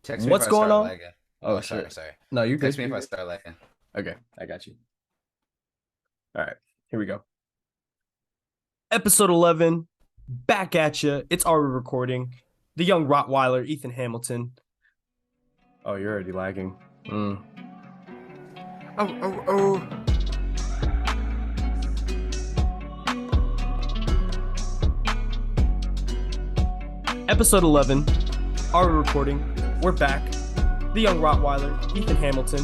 Text me if What's I going start on? lagging. Oh, Oh, sorry, sure. sorry. No, you're Text good. me if You're I good. start lagging. Okay, I got you. All right, here we go. Episode 11, back at you. It's already recording. The young Rottweiler, Ethan Hamilton. Oh, you're already lagging. Oh, oh, oh. Episode 11, already recording. We're back. The young Rottweiler, Ethan Hamilton.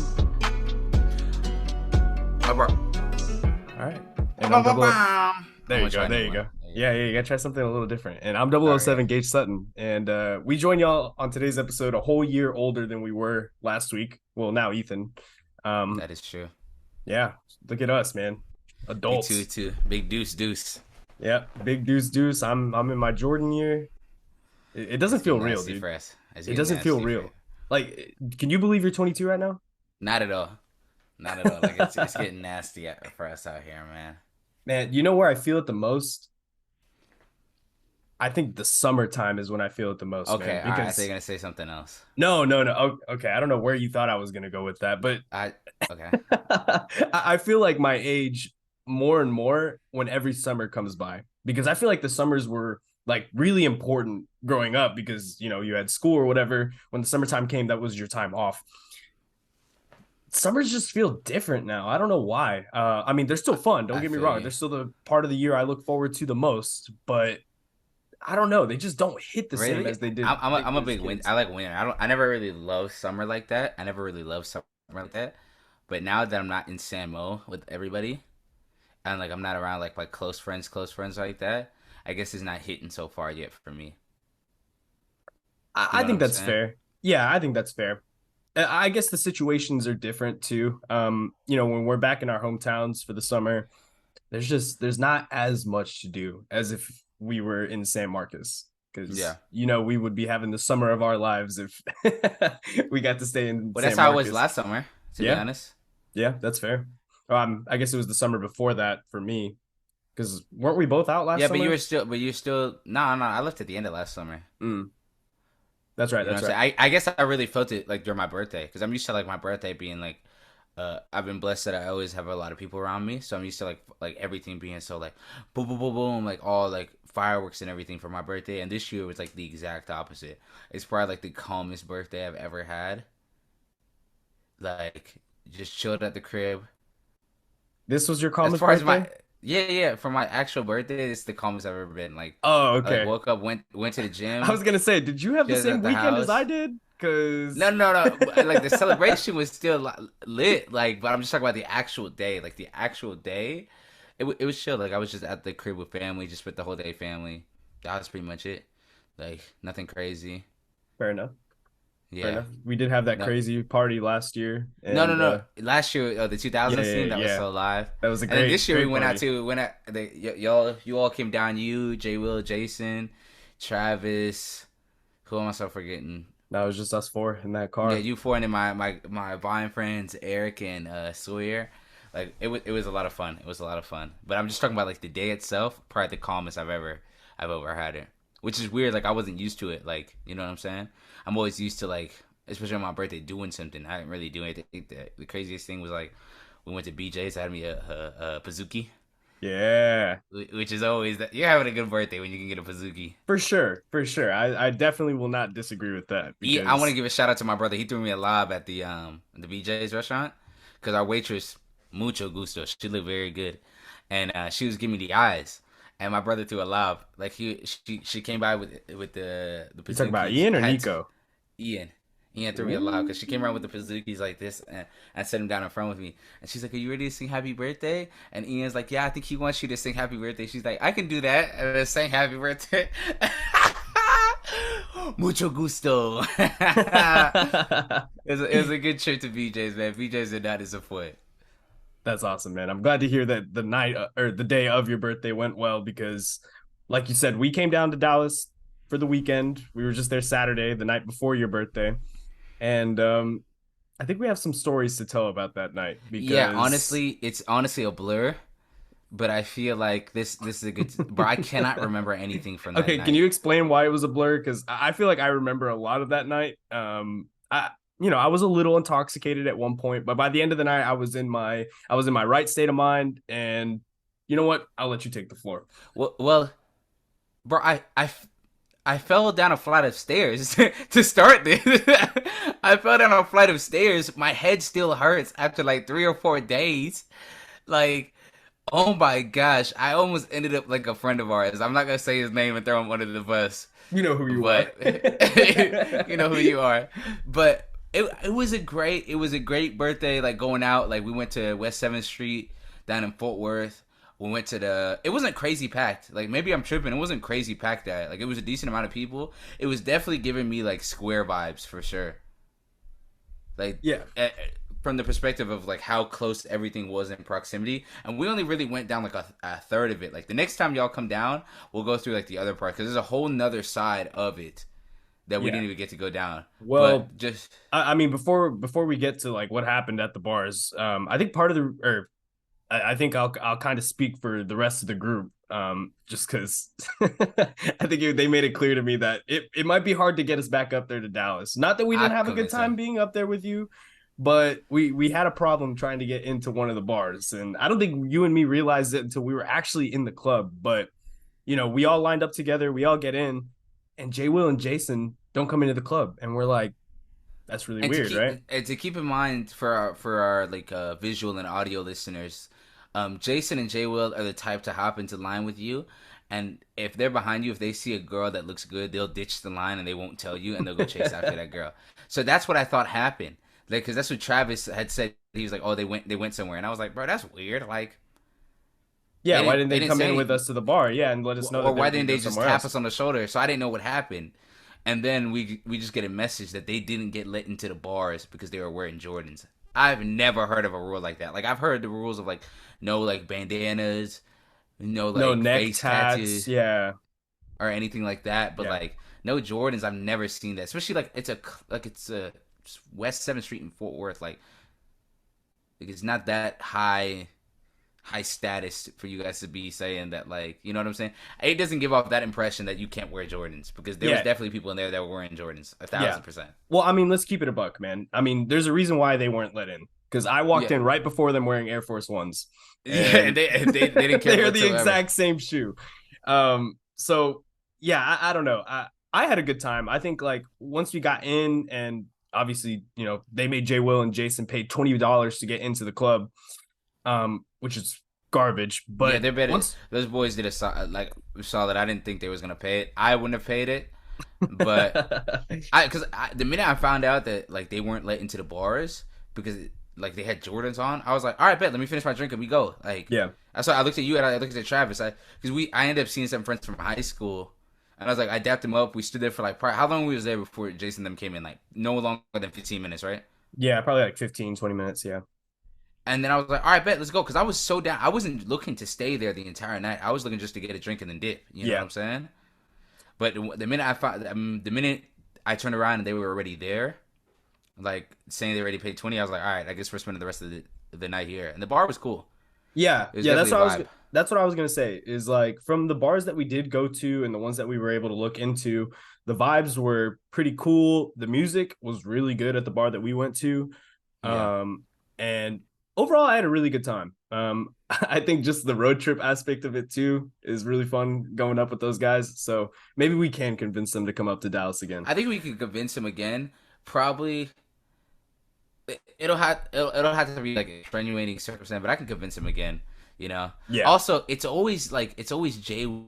Oh, bro. All right. And I'm double. I'm There you gonna go. try a There new you one. go. There you go. Yeah, you gotta try something a little different. And I'm double oh All right. 007 Gage Sutton. And we join y'all on today's episode a whole year older than we were last week. Well, now Ethan. Um, That is true. yeah, look at us, man. Me too, Adults. too. Big deuce, deuce. Yeah, big deuce. I'm in my Jordan year. It doesn't It's feel getting real, nasty dude. for us. It's It getting doesn't feel nasty for you. real. Like, can you believe you're 22 right now? Not at all. Not at all. Like it's getting nasty for us out here, man. Man, you know where I feel it the most? I think the summertime is when I feel it the most, Okay, man. all right. I think Because you're gonna say something else. no. Okay, I don't know where you thought I was gonna go with that, but I okay. I feel like my age more and more when every summer comes by because I feel like the summers were like really important growing up because you had school or whatever. When the summertime came, that was your time off. Summers just feel different now. I don't know why. I mean, they're still fun. Don't I get me feel wrong. you. They're still the part of the year I look forward to the most, but I don't know. They just don't hit the same Really? as they did I'm when a we was big winter. kids. I like winter. I never really loved summer like that. I never really loved summer like that. But now that I'm not in San Mo with everybody, and like I'm not around like my close friends like that, I guess it's not hitting so far yet for me. You I know what think I'm that's saying? fair. Yeah, I think that's fair. I guess the situations are different too. When we're back in our hometowns for the summer, there's not as much to do as if we were in San Marcos because Yeah. we would be having the summer of our lives if we got to stay in Well, that's San how it was Marcos. last summer, to be Yeah, honest. yeah, that's fair. I guess it was the summer before that for me because weren't we both out last Yeah, summer? but you're still no, no. I left at the end of last summer. Mm, that's right. You know That's what I'm right. saying? I guess I really felt it like during my birthday because I'm used to like my birthday being like I've been blessed that I always have a lot of people around me, so I'm used to like everything being so like boom, boom, boom, boom, like all like fireworks and everything for my birthday. And this year was like the exact opposite. It's probably like the calmest birthday I've ever had. Like just chilled at the crib. This was your As calmest far as birthday? my yeah, for my actual birthday, it's the calmest I've ever been. Like Oh, I like okay. woke up, went to the I gym, was gonna say, did you have the chilled same at the weekend as I house. did? Cause No. Like the celebration was still lit. Like, but I'm just talking about the actual day. Like the actual day, it was chill. Like I was just at the crib with family, just with the whole day family. That was pretty much it. Like nothing crazy. fair enough. Fair Yeah. enough. We did have that No. crazy party last year, No, and no. Last year, the yeah, 2000s yeah, team that was yeah. so live, That was a and then this year we great went out party. to went out. You all came down. You, J. Will, Jason, Travis. Who am I so forgetting? That was just us four in that Yeah, car. you four and then my Vine friends Eric and Sawyer. Like it was a lot of fun. It was a lot of fun. But I'm just talking about like the day itself, probably the calmest I've ever had it. Which is weird. Like I wasn't used to it. Like you know what I'm saying? I'm always used to like, especially on my birthday, doing something. I didn't really do anything. The craziest thing was like we went to BJ's. I had me a Pazuki, Yeah, which is always that you're having a good birthday when you can get a Pazuki. for sure, for sure. I definitely will not disagree with that I want to because give a shout out to my brother. He threw me a lob at the BJ's restaurant because our waitress mucho gusto. She looked very good, and she was giving me the eyes. And my brother threw a lob. Like she came by with the you talking about Pazookies. Ian or Had Nico? Ian. Ian threw me a lob Ooh. because she came around with the Pazookies like this and set him down in front with me. And she's like, "Are you ready to sing Happy Birthday?" And Ian's like, "Yeah, I think he wants you to sing Happy Birthday." She's like, "I can do that." And then sang Happy Birthday. Mucho gusto. It was a good trip to BJ's, man. BJ's did not disappoint. That's awesome, man. I'm glad to hear that the night or the day of your birthday went well because, like you said, we came down to Dallas for the weekend. We were just there Saturday, the night before your birthday, and I think we have some stories to tell about that night Yeah, because honestly, it's honestly a blur. but I feel like this is a good. Bro, I cannot remember anything from that Okay, can night. you explain why it was a blur? Because I feel like I remember a lot of that night. I was a little intoxicated at one point, but by the end of the night, I was in my right state of mind. And you know what? I'll let you take the floor. Well, bro, I fell down a flight of stairs to start this. I fell down a flight of stairs. My head still hurts after like 3 or 4 days. Like, oh my gosh, I almost ended up like a friend of ours. I'm not gonna say his name and throw him under the bus, You know who you are. but you know who you are. But it was a great birthday. Like going out, like we went to West 7th Street down in Fort Worth. We went to the. It wasn't crazy packed. Like maybe I'm tripping. It wasn't crazy packed. That like it was a decent amount of people. It was definitely giving me like square vibes for sure. Like Yeah. from the perspective of like how close everything was in proximity, and we only really went down like a third of it. Like the next time y'all come down, we'll go through like the other part because there's a whole nother side of it that we Yeah. didn't even get to go down. Well, But just I mean, before we get to like what happened at the bars, I think part of the or I think I'll kind of speak for the rest of the group, just because I think they made it clear to me that it might be hard to get us back up there to Dallas. Not that we I didn't have a good convinced them. time being up there with you, but we had a problem trying to get into one of the bars, and I don't think you and me realized it until we were actually in the club. But we all lined up together, we all get in, and Jay Will and Jason don't come into the club, and we're like, that's really weird, right? And to keep in mind for our like visual and audio listeners, Jason and Jay Will are the type to hop into line with you, and if they're behind you, if they see a girl that looks good, they'll ditch the line and they won't tell you, and they'll go chase after that girl. So that's what I thought happened, like because that's what Travis had said. He was like, "Oh, they went somewhere," and I was like, "Bro, that's weird." Like Yeah, why didn't they they didn't come say in with anything. us to the bar? Yeah, and let us know Or that they why were going didn't to go they just somewhere tap else. us on the shoulder? So I didn't know what happened. And then we just get a message that they didn't get let into the bars because they were wearing Jordans. I've never heard of a rule like that. Like I've heard the rules of like no like bandanas, no No like neck face tats. tattoos Yeah, or anything like that. But yeah, like no Jordans, I've never seen that. Especially like it's a West 7th Street in Fort Worth. Like it's not that high status for you guys to be saying that, like, you know what I'm saying? It doesn't give off that impression that you can't wear Jordans because there was yeah, definitely people in there that were wearing Jordans, a yeah. thousand percent. Well, I mean, let's keep it a buck, man. I mean, there's a reason why they weren't let in because I walked Yeah, in right before them wearing Air Force Ones, yeah, and and they didn't care they're the whatsoever. exact same shoe. So yeah, I don't know. I had a good time. I think like once we got in, and obviously, they made Jay Will and Jason pay $20 to get into the club, which is garbage. Yeah, But they're better. once Those boys did like solid. I didn't think they was gonna pay it. I wouldn't have paid it, but the minute I found out that like they weren't let into the bars because like they had Jordans on, I was like, all right, bet. Let me finish my drink and we go. Like, yeah, that's why I looked at you and I looked at Travis. I ended up seeing some friends from high school, and I was like, I dapped them up. We stood there for like how long we was there before Jason and them came in? Like no longer than 15 minutes, right? yeah, probably like 15, 20 minutes. Yeah, And then I was like, all right, bet, let's go. Because I was so down. I wasn't looking to stay there the entire night. I was looking just to get a drink and then dip. You know what yeah, I'm saying? But the minute I turned around and they were already there, like saying they already paid 20, I was like, all right, I guess we're spending the rest of the night here. And the bar was cool. yeah, It was yeah. definitely a vibe. That's what I was gonna say. Is like from the bars that we did go to and the ones that we were able to look into, the vibes were pretty cool. The music was really good at the bar that we went to. Yeah. And overall, I had a really good time. I think just the road trip aspect of it too is really fun going up with those guys. So maybe we can convince them to come up to Dallas again. I think we could convince him again. Probably it'll have to be like a extenuating circumstance, but I can convince him again. You know. Yeah. Also, it's always Jay. All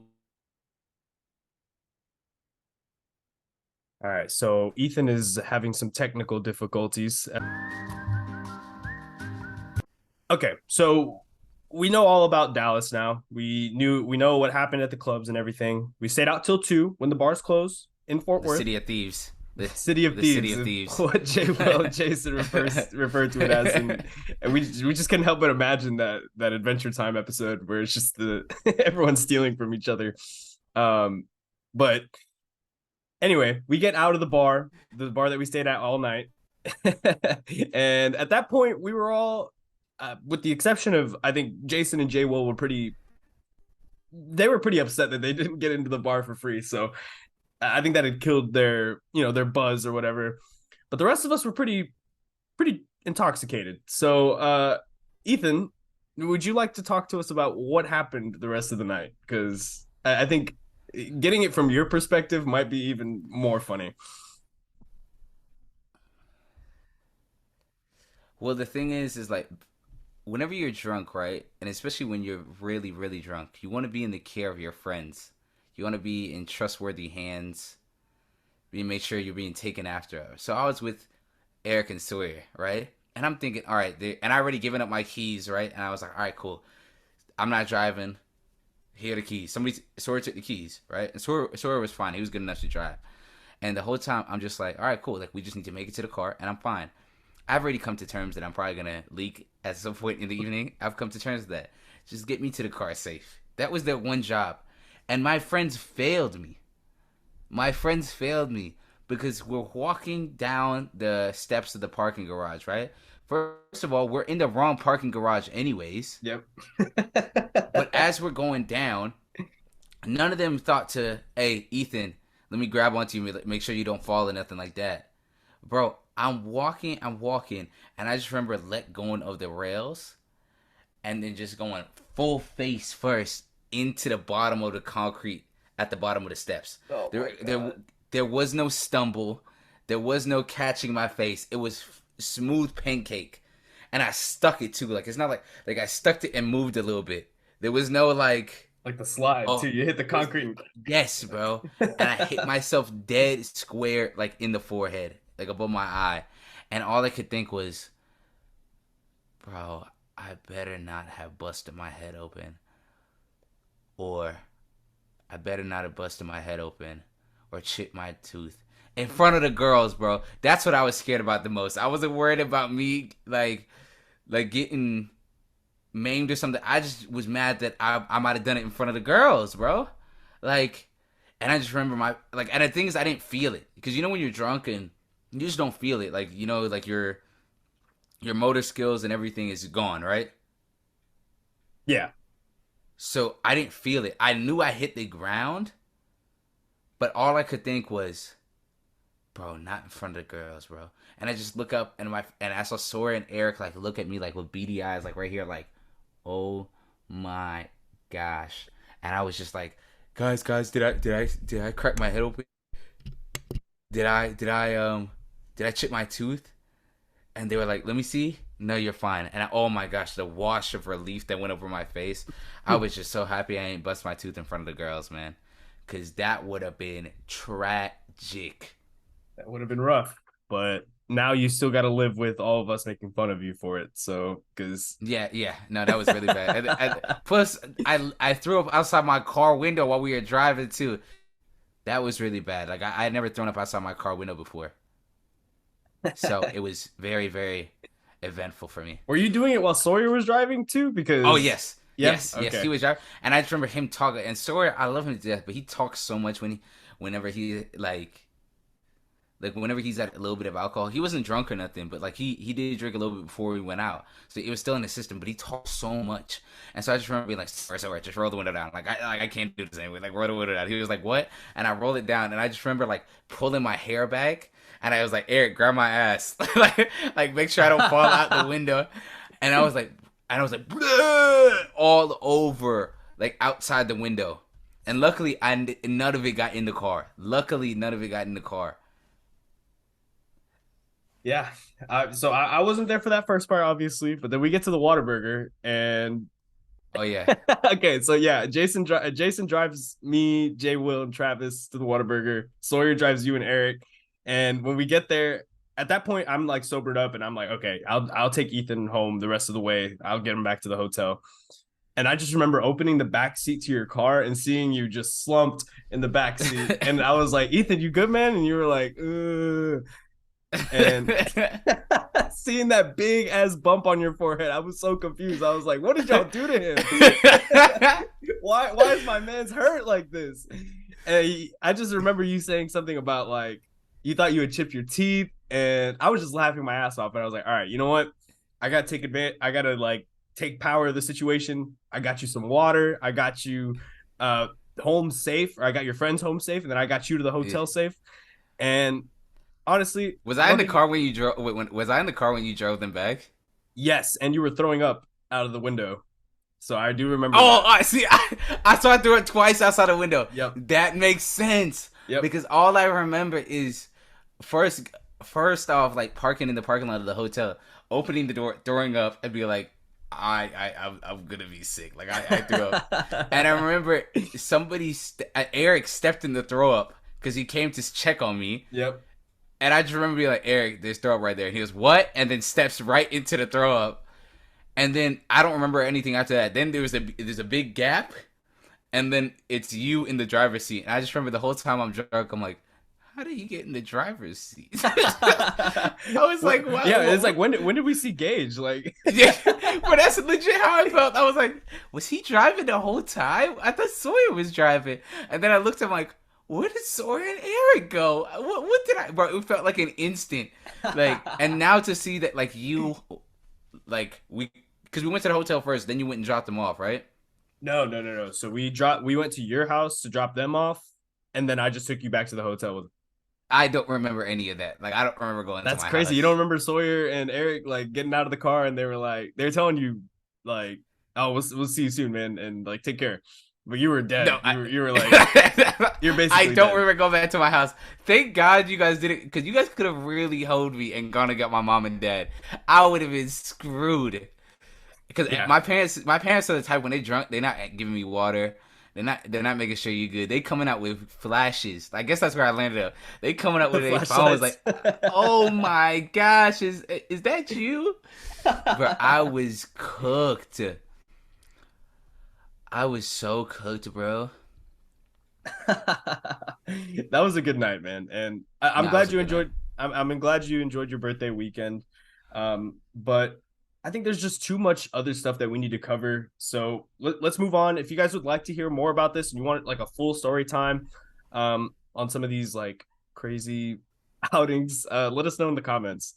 right. So Ethan is having some technical difficulties. Okay. So we know all about Dallas now. We know what happened at the clubs and everything. We stayed out till 2 when the bars close in Fort The Worth. city of thieves. City of The city Thieves of is thieves. what Jay Will and Jason referred to it as, and we just couldn't help but imagine that Adventure Time episode where it's just the everyone stealing from each other. But anyway, we get out of the bar that we stayed at all night, and at that point we were all with the exception of, I think Jason and Jay Will were they were pretty upset that they didn't get into the bar for free. So I think that had killed their, their buzz or whatever. But the rest of us were pretty intoxicated. So, Ethan, would you like to talk to us about what happened the rest of the night? Because I think getting it from your perspective might be even more funny. Well, the thing is like whenever you're drunk, right, and especially when you're really, really drunk, you want to be in the care of your friends. You want to be in trustworthy hands. You make sure you're being taken after. So I was with Eric and Sawyer, right? And I'm thinking, all right, and I already given up my keys, right? And I was like, all right, cool. I'm not driving. Here are the keys. Sawyer took the keys, right? And Sawyer was fine. He was good enough to drive. And the whole time, I'm just like, all right, cool. Like, we just need to make it to the car, and I'm fine. I've already come to terms that I'm probably going to leak at some point in the evening. I've come to terms with that. Just get me to the car safe. That was their one job. And my friends failed me. My friends failed me because we're walking down the steps of the parking garage, right? First of all, we're in the wrong parking garage anyways. Yep. But as we're going down, none of them thought to, hey, Ethan, let me grab onto you, make sure you don't fall or nothing like that. Bro, I'm walking, and I just remember let going of the rails and then just going full face first into the bottom of the concrete at the bottom of the steps. Oh There was no stumble. There was no catching my face. It was smooth pancake. And I stuck it too. Like, it's not like I stuck it and moved a little bit. There was no like the slide too. You hit the concrete. Yes, bro. And I hit myself dead square, like in the forehead, like above my eye. And all I could think was, bro, I better not have busted my head open. Or I better not have busted my head open or chipped my tooth in front of the girls, bro. That's what I was scared about the most. I wasn't worried about me like getting maimed or something. I just was mad that I might have done it in front of the girls, bro. Like, and I just remember and the thing is I didn't feel it because when you're drunk and you just don't feel it, like like your motor skills and everything is gone, right? Yeah. So I didn't feel it. I knew I hit the ground, but all I could think was, bro, not in front of the girls, bro. And I just look up and I saw Sora and Eric like look at me like with beady eyes, like right here, like, oh my gosh. And I was just like, guys, did I crack my head open? Did I chip my tooth? And they were like, let me see. No, you're fine. And oh my gosh, the wash of relief that went over my face. I was just so happy I ain't bust my tooth in front of the girls, man. Because that would have been tragic. That would have been rough. But now you still got to live with all of us making fun of you for it. So, because. Yeah. No, that was really bad. Plus, I threw up outside my car window while we were driving, too. That was really bad. Like, I had never thrown up outside my car window before. So, it was very, very eventful for me. Were you doing it while Sawyer was driving too? Because yes, he was driving, and I just remember him talking. And Sawyer, I love him to death, but he talks so much whenever he whenever he's at a little bit of alcohol. He wasn't drunk or nothing, but like he did drink a little bit before we went out, so it was still in the system. But he talked so much, and so I just remember being like, "Sorry, just roll the window down." Like I can't do this anyway. Like roll the window down. He was like, "What?" And I rolled it down, and I just remember like pulling my hair back. And I was like, Eric, grab my ass, like make sure I don't fall out the window. And I was like, all over, like outside the window. And luckily, none of it got in the car. Yeah. So I wasn't there for that first part, obviously, but then we get to the Whataburger and. Oh yeah. Okay, so yeah, Jason drives me, Jay, Will, and Travis to the Whataburger. Sawyer drives you and Eric. And when we get there, at that point, I'm like sobered up and I'm like, okay, I'll take Ethan home the rest of the way. I'll get him back to the hotel. And I just remember opening the back seat to your car and seeing you just slumped in the back seat. And I was like, Ethan, you good, man? And you were like, ugh. And seeing that big ass bump on your forehead, I was so confused. I was like, what did y'all do to him? Why is my man's hurt like this? And I just remember you saying something about like, you thought you had chipped your teeth, and I was just laughing my ass off. And I was like, all right, you know what? I gotta take advantage. I gotta like take power of the situation. I got you some water. I got you uh home safe, or I got your friends home safe, and then I got you to the Yeah. hotel safe. And honestly, Was I I in don't the think car when you drove? Was I in the car when you drove them back? yes, and you were throwing up out of the window. So I do remember Oh, that. I see. I saw it through it twice outside the window. Yep. That makes sense Yep. because all I remember is first, first off, like parking in the parking lot of the hotel, opening the door, throwing up, and be like, I'm gonna be sick. Like I threw up, and I remember Eric stepped in the throw up because he came to check on me, Yep. and I just remember being like, Eric, there's throw up right there. And he goes, what? And then steps right into the throw up. And then I don't remember anything after that. Then there's a big gap, and then it's you in the driver's seat. And I just remember the whole time I'm drunk, I'm like, how did you get in the driver's seat? I was like, what? Yeah, it's like when did we see Gage? Like, Yeah, but that's legit how I felt. I was like, was he driving the whole time? I thought Sawyer was driving, and then I looked at him like, where did Sawyer and Eric go? What did I? Bro, it felt like an instant. Like, and now to see that, like you, like because we went to the hotel first, then you went and dropped them off, right? no. So we went to your house to drop them off, and then I just took you back to the hotel with. I don't remember any of that. Like, I don't remember going to That's my crazy. house. You don't remember Sawyer and Eric like getting out of the car, and they were telling you like, "Oh, we'll see you soon, man," and like take care. But you were dead. No, You were like you're basically. I don't dead. remember going back to my house. Thank God you guys did it, because you guys could have really hold me and gone and got my mom and dad. I would have been screwed. Because Yeah. my parents are the type when they drunk, they're not giving me water. They're not making sure you good. They coming out with flashes. I guess that's where I landed up. They coming out with their phone. I was like, oh my gosh, is that you? Bro, I was cooked. I was so cooked, bro. That was a good night, man, and I'm Nah, it glad was a you good night. enjoyed. I'm glad you enjoyed your birthday weekend. But I think there's just too much other stuff that we need to cover. So let's move on. If you guys would like to hear more about this and you want like a full story time, on some of these like crazy outings, let us know in the comments.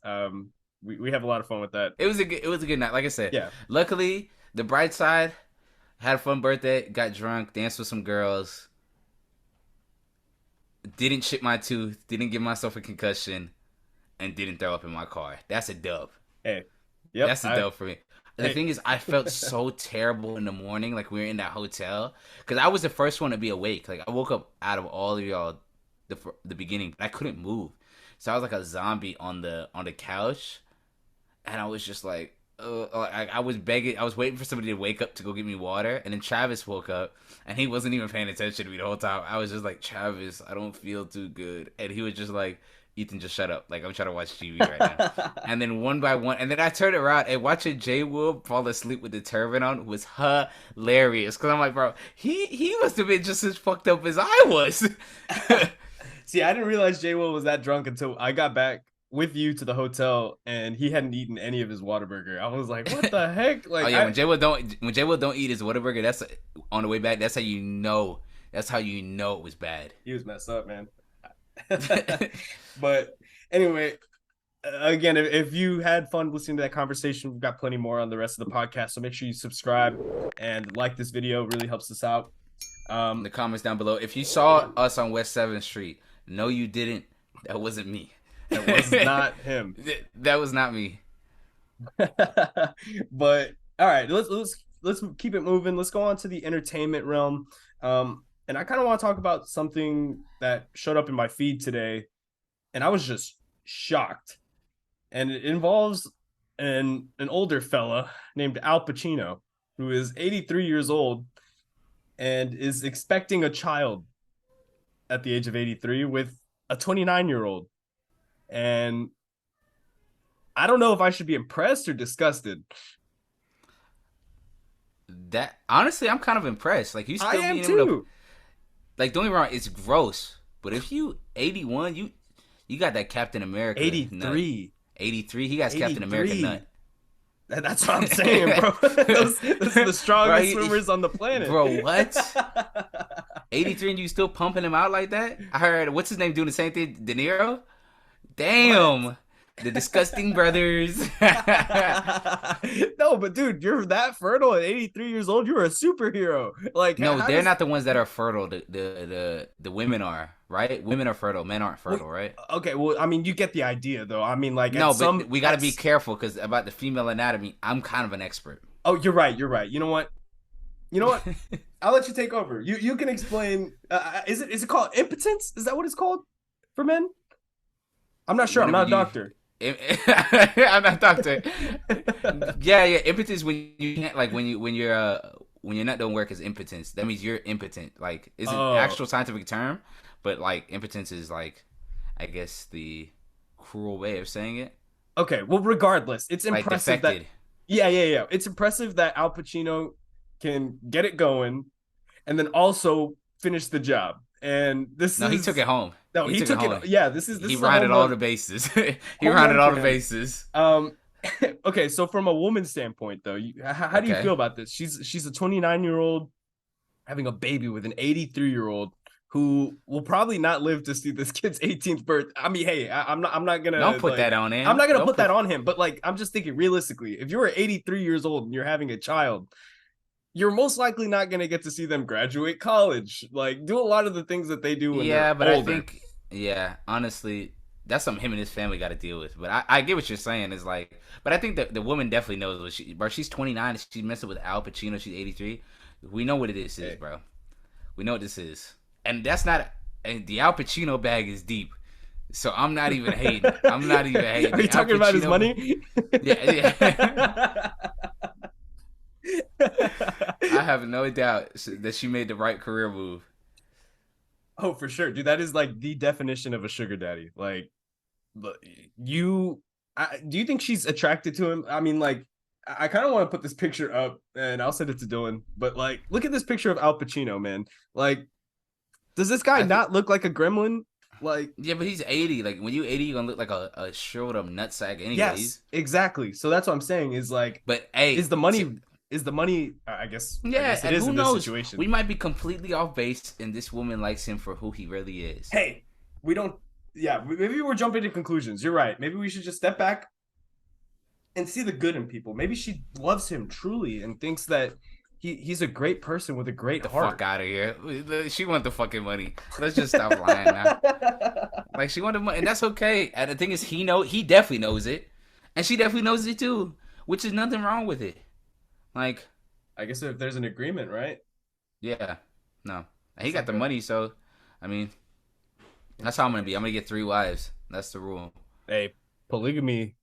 We have a lot of fun with that. It was a good night. Like I said, Yeah. luckily the bright side, had a fun birthday, got drunk, danced with some girls, didn't chip my tooth, didn't give myself a concussion, and didn't throw up in my car. That's a dub. Hey. Yep. That's a dub for me. The Hey. thing is, I felt so terrible in the morning, like we were in that hotel, because I was the first one to be awake. Like I woke up out of all of y'all, the beginning, but I couldn't move, so I was like a zombie on the couch, and I was just like, I was begging, I was waiting for somebody to wake up to go get me water, and then Travis woke up, and he wasn't even paying attention to me the whole time. I was just like, Travis, I don't feel too good, and he was just like, Ethan, just shut up. Like, I'm trying to watch TV right now. And then one by one, and then I turned around and watching J. Will fall asleep with the turban on was hilarious. Because I'm like, bro, he must have been just as fucked up as I was. See, I didn't realize J. Will was that drunk until I got back with you to the hotel and he hadn't eaten any of his Whataburger. I was like, what the heck? Like, Oh yeah, when J. Will don't eat his Whataburger, that's on the way back. That's how you know. That's how you know it was bad. he was messed up, man. But anyway, again, if you had fun listening to that conversation, we've got plenty more on the rest of the podcast. So make sure you subscribe and like this video. It really helps us out. In the comments down below, if you saw us on West 7th Street, no, you didn't. That wasn't me. That was not him. That was not me. But all right, let's keep it moving. Let's go on to the entertainment realm. And I kind of want to talk about something that showed up in my feed today, and I was just shocked. And it involves an older fella named Al Pacino, who is 83 years old and is expecting a child at the age of 83 with a 29-year-old. And I don't know if I should be impressed or disgusted. That honestly, I'm kind of impressed. Like you still I am being able to, too. like, don't get me wrong, it's gross. But if you 81, you got that Captain America. 83. 83. He got his Captain America 83. nut. That's what I'm saying, bro. those are the strongest Bro, swimmers on the planet. Bro, what? 83 and you still pumping him out like that? I heard, what's his name doing the same thing? De Niro? Damn. What? The disgusting brothers. No, but dude, you're that fertile at 83 years old. You're a superhero. Like, No, how they're does? not the ones that are fertile. The women are, right? Women are fertile. Men aren't Wait, fertile, right? okay, well, I mean, you get the idea, though. I mean, like at No, but some we got to at. be careful because about the female anatomy, I'm kind of an expert. Oh, you're right. You're right. You know what? You know what? I'll let you take over. You can explain. Is it called impotence? Is that what it's called for men? I'm not sure. I'm Whenever not a you, doctor. I'm not a doctor. Yeah, yeah. Impotence when you can't like when your nut don't work is impotence. That means you're impotent. Like it's an Oh, actual scientific term, but like impotence is like I guess the cruel way of saying it. okay. Well, regardless, it's Like impressive that. defected. Yeah, yeah, yeah. It's impressive that Al Pacino can get it going and then also finish the job. And this No, he took is it home. no, He he took it took it. home. Yeah, this He is a rounded home all run, the bases. He home rounded run all for the him. bases. Okay, so from a woman's standpoint, though, how do you Okay. feel about this? She's a 29-year-old having a baby with an 83-year-old who will probably not live to see this kid's 18th birth. I mean, hey, I'm not Don't gonna put like that on I'm him. not gonna Don't put that put. on him, but like I'm just thinking realistically, if you're 83 years old and you're having a child, you're most likely not gonna get to see them graduate college, like do a lot of the things that they do when they're Yeah, but I older. think, yeah, honestly, that's something him and his family got to deal with. But I get what you're saying. Is like, but I think that the woman definitely knows what bro. She's 29. She's messing with Al Pacino. She's 83. We know what it is, Hey. bro. We know what this is, and that's not. And the Al Pacino bag is deep. So I'm not even hating. I'm not even hating. Are you The Al talking about his Pacino, money? yeah, yeah. I have no doubt that she made the right career move. Oh, for sure, dude. That is like the definition of a sugar daddy. Like, you, do you think she's attracted to him? I mean, like, I kind of want to put this picture up, and I'll send it to Dylan. But like, look at this picture of Al Pacino, man. Like, does this guy I think, not look like a gremlin? Like, yeah, but he's 80. Like when you 80, you're gonna look like a shriveled up nutsack, yes, anyways. exactly. So that's what I'm saying. Is like, But hey, is the money? Is the money? I yeah, guess it and is who in this knows? situation. We might be completely off base, and this woman likes him for who he really is. Hey, we don't. Yeah, maybe we're jumping to conclusions. You're right. Maybe we should just step back and see the good in people. Maybe she loves him truly and thinks that he's a great person with a great The heart. fuck out of here. She want the fucking money. Let's just stop lying now. Like she wanted money, and that's okay. And the thing is, he definitely knows it, and she definitely knows it too, which is nothing wrong with it. Like, I guess if there's an agreement, right? yeah, no, and he It's got like the a money, so I mean, that's how I'm gonna be. I'm gonna get 3 wives. That's the rule. hey, polygamy.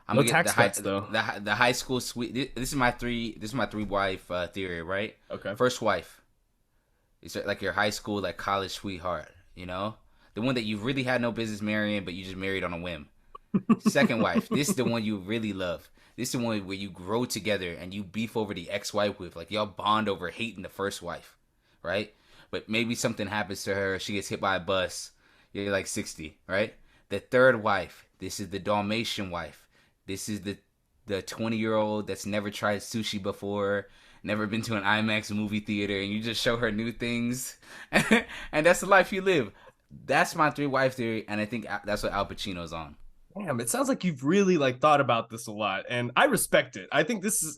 I'm No gonna get tax cuts though. the high school suite. This is my three wife theory, right? Okay. First wife, it's like your high school like college sweetheart, you know, the one that you really had no business marrying, but you just married on a whim. Second wife, this is the one you really love. This is the one where you grow together and you beef over the ex-wife with, like y'all bond over hating the first wife, right? But maybe something happens to her, she gets hit by a bus. You're like 60, right? The third wife, this is the Dalmatian wife. This is the 20-year-old that's never tried sushi before, never been to an IMAX movie theater, and you just show her new things, and that's the life you live. That's my three wife theory, and I think that's what Al Pacino's on. Damn, it sounds like you've really like thought about this a lot, and I respect it. I think this is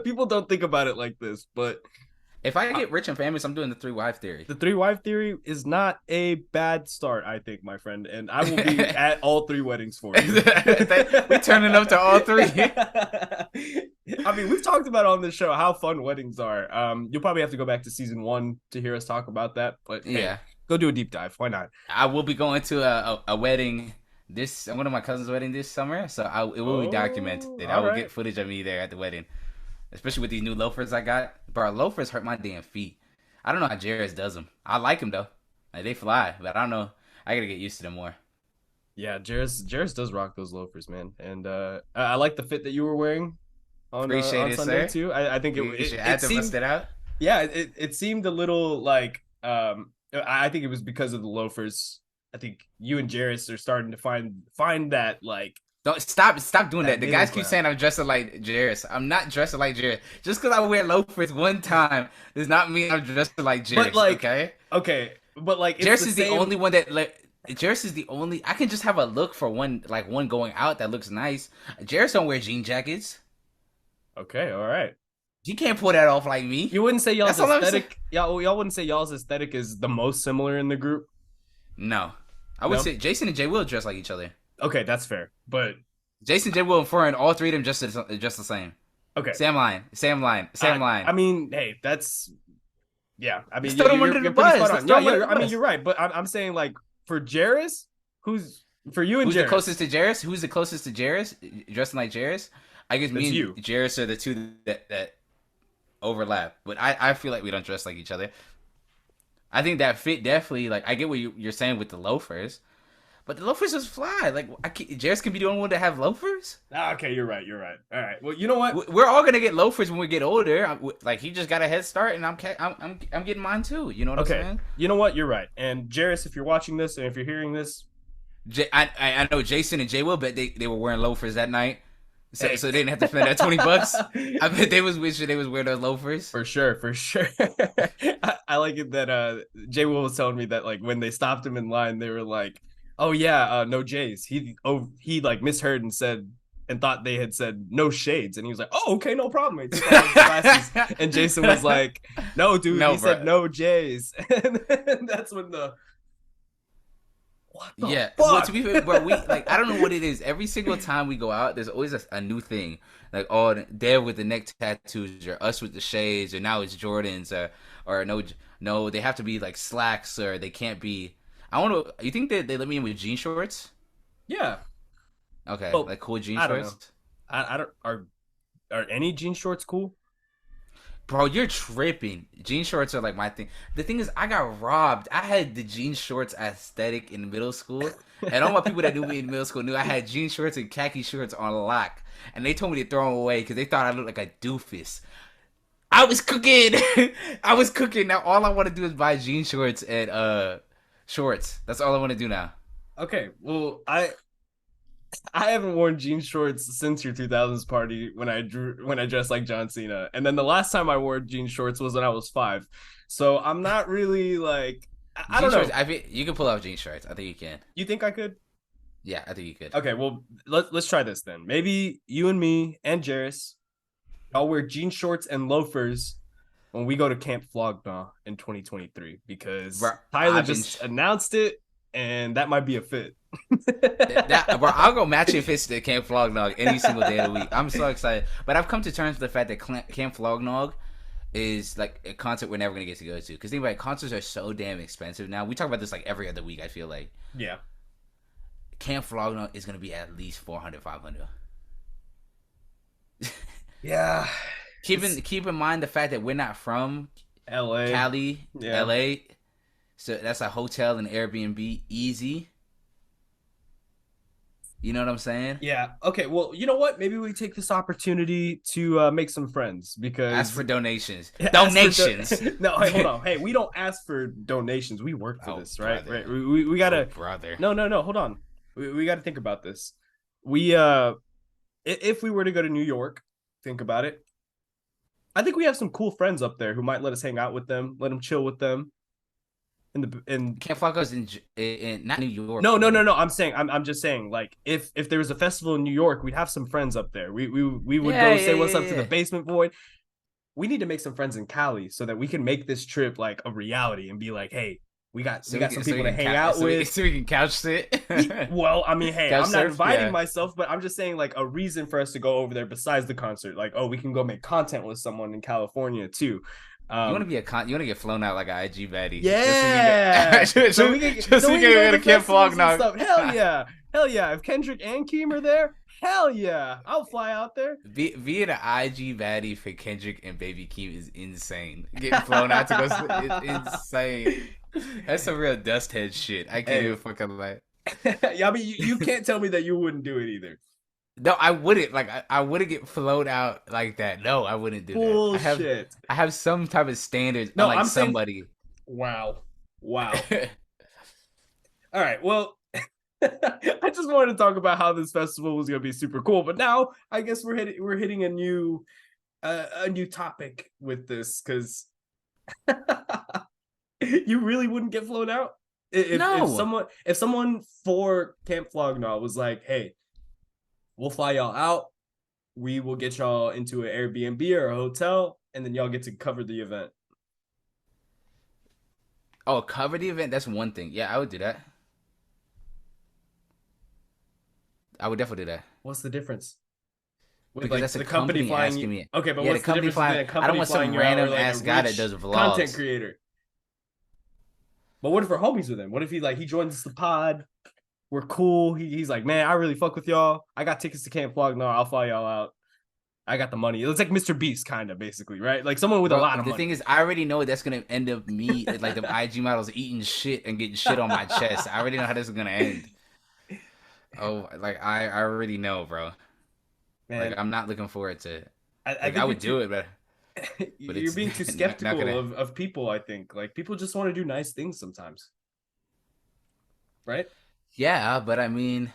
people don't think about it like this, but If I get rich and famous, I'm doing the three wife theory. the three wife theory is not a bad start, I think, my friend, and I will be at all three weddings for you. We turning up to all three. I mean, we've talked about on this show how fun weddings are. You'll probably have to go back to season 1 to hear us talk about that, but hey, Yeah, go do a deep dive. Why not? I will be going to a wedding this one of my cousin's wedding this summer, so it will be documented. Oh, I all will right. get footage of me there at the wedding, especially with these new loafers I got. Bro, loafers hurt my damn feet. I don't know how Jarris does them. I like them though, like they fly, but I don't know. I gotta get used to them more. Yeah, Jarris does rock those loafers, man, and I like the fit that you were wearing Appreciate on it, Sunday sir. too. I think You should it add to bust seemed it out. yeah it seemed a little like I think it was because of the loafers. I think you and Jarris are starting to find that like Don't stop doing that that. The middle guys keep ground. saying I'm dressing like Jarris. I'm not dressing like Jarris. Just because I wear loafers one time does not mean I'm dressing like But Jarris. like Okay, okay, but like it's Jarris the is the same. only one that like Jarris is the only. I can just have a look for one, like one going out that looks nice. Jarris don't wear jean jackets. Okay, all right. He can't pull that off like me. You wouldn't say y'all's That's all I'm saying. aesthetic. Y'all wouldn't say y'all's aesthetic is the most similar in the group. No, I would No. say Jason and Jay Will dress like each other. Okay, that's fair. But Jason, Jay Will, and Foreign, all three of them just the same. okay, Same line, same line, same line. I mean, hey, that's yeah. I mean, Let's throw them under the you're pretty bus. spot Let's on. throw Yeah, them under yeah. the I mean, bus. you're right. But I'm saying like for Jarris, who's for you and Who's Jarris? the closest to Jarris? Who's the closest to Jarris? Dressing like Jarris? I guess me It's and you. Jarris are the two that overlap. But I feel like we don't dress like each other. I think that fit definitely. Like I get what you're saying with the loafers, but the loafers just fly. Like Jarris can be the only one to have loafers. Okay, you're right. You're right. All right. Well, you know what? We're all gonna get loafers when we get older. Like he just got a head start, and I'm getting mine too. You know what I'm Okay. saying? You know what? You're right. And Jarris, if you're watching this and if you're hearing this, I know Jason and Jay Will bet they were wearing loafers that night. So, hey. so they didn't have to spend that $20. I bet they was wishing they was wearing those loafers. For sure, for sure. I like it that Jay Will was telling me that like when they stopped him in line, they were like, "Oh yeah, no Jays." He like misheard and said and thought they had said no shades, and he was like, "Oh okay, no problem." He took off his glasses, and Jason was like, "No, dude, No, he bro. said no Jays," and that's when the what the Yeah, fuck? well, to be fair, bro, we like I don't know what it is. Every single time we go out, there's always a new thing. Like, oh, they're with the neck tattoos, or us with the shades, or now it's Jordans, or no, they have to be like slacks, or they can't be. I want to. You think they let me in with jean shorts? Yeah. Okay, Well, like cool jean I don't shorts. know. I don't are any jean shorts cool? Bro, you're tripping. Jean shorts are like my thing. The thing is, I got robbed. I had the jean shorts aesthetic in middle school, and all my people that knew me in middle school knew I had jean shorts and khaki shorts on lock, and they told me to throw them away because they thought I looked like a doofus. I was cooking. I was cooking. Now all I want to do is buy jean shorts and shorts. That's all I want to do now. Okay, well, I haven't worn jean shorts since your 2000s party when I dressed like John Cena, and then the last time I wore jean shorts was when I was 5. So I'm not really like I Jean don't know. shorts. I think you can pull off jean shorts. I think you can. You think I could? Yeah, I think you could. Okay, well let's try this then. Maybe you and me and Jarris, I'll wear jean shorts and loafers when we go to Camp FLOG in 2023 because Bro, Tyler I've been just announced it, and that might be a fit. Bro, I'll go matching fits to Camp Flognog any single day of the week. I'm so excited. But I've come to terms with the fact that Camp Flognog is like a concert we're never gonna get to go to. Because think about it, concerts are so damn expensive now. We talk about this like every other week. I feel like Yeah. Camp Flognog is gonna be at least 400, 500. Yeah. Keep in mind the fact that we're not from LA. Cali, Yeah. LA. So that's a hotel and Airbnb easy. You know what I'm saying? Yeah. Okay. Well, you know what? Maybe we take this opportunity to make some friends because Ask for donations. Yeah, Donations. No, hey, hold on. Hey, we don't ask for donations. We work for this, right? brother. Right. We gotta. Oh, brother. No. Hold on. We got to think about this. If we were to go to New York, think about it. I think we have some cool friends up there who might let us hang out with them, let them chill with them. In Camp Flocko's in not New York. no. I'm just saying, like, if there was a festival in New York, we'd have some friends up there. We would go say what's up to the basement void. We need to make some friends in Cali so that we can make this trip like a reality and be like, hey, we got some people to hang out with. So we can couch sit. Well, I mean, hey, Couch I'm not surf? inviting Yeah. myself, but I'm just saying like a reason for us to go over there besides the concert. Like, oh, we can go make content with someone in California too. You want to be you want to get flown out like an IG baddie. Yeah. So we can go to Camp Flognog. Hell yeah. If Kendrick and Keem are there, hell yeah. I'll fly out there. Being an IG baddie for Kendrick and Baby Keem is insane. Getting flown out to go it's insane. That's some real dust head shit. I can't even fucking lie. Yeah, I mean, you can't tell me that you wouldn't do it either. No, I wouldn't. Like, I wouldn't get flown out like that. No, I wouldn't do that. Bullshit. I have some type of standards. No, Unlike I'm saying- somebody. Wow. All right. Well, I just wanted to talk about how this festival was going to be super cool, but now I guess we're hitting a new topic with this because you really wouldn't get flown out. If No. someone for Camp Flognaw was like, hey, we'll fly y'all out, we will get y'all into an Airbnb or a hotel, and then y'all get to cover the event. Oh, cover the event. That's one thing. Yeah, I would do that. I would definitely do that What's the difference with because like that's a the company company flying you? asking me. Okay, but Yeah, the what's the company difference flying. between a I don't company want flying some you out or random like a ass guy that rich does content vlogs. creator? But what if we're homies with him? What if he joins the pod? We're cool. He's like, man, I really fuck with y'all. I got tickets to Camp Flognaw. I'll fly y'all out. I got the money. It's like Mr. Beast, kind of basically, right? Like someone with a Bro, lot of the money. thing is, I already know that's gonna end up me like the IG models eating shit and getting shit on my chest. I already know how this is gonna end. Oh, like I already know, bro. Like Man, I'm not looking forward to it. I Like I think you're would too do it, but you're it's being too not skeptical gonna. of people. I think like people just want to do nice things sometimes, right? Yeah, but I mean,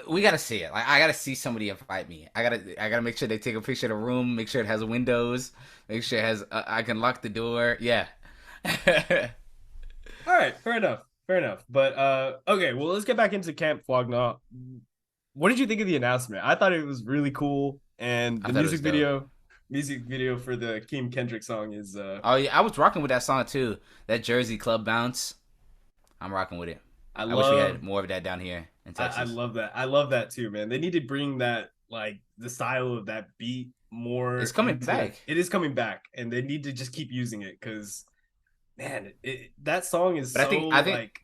we gotta see it. Like I gotta see somebody invite me. I gotta make sure they take a picture of the room. Make sure it has windows. Make sure it has. I can lock the door. Yeah. All right, fair enough, fair enough. But okay, well, let's get back into Camp Flognaw. What did you think of the announcement? I thought it was really cool, and I the thought it was dope. music video for the Keem Kendrick song is Oh yeah, I was rocking with that song too. That Jersey club bounce. I'm rocking with it. I I wish we love had more of that down here in I Texas. love that. I love that too, man. They need to bring that like the style of that beat more It's coming into back. it is coming back and they need to just keep using it because man, that song is But I so think I think like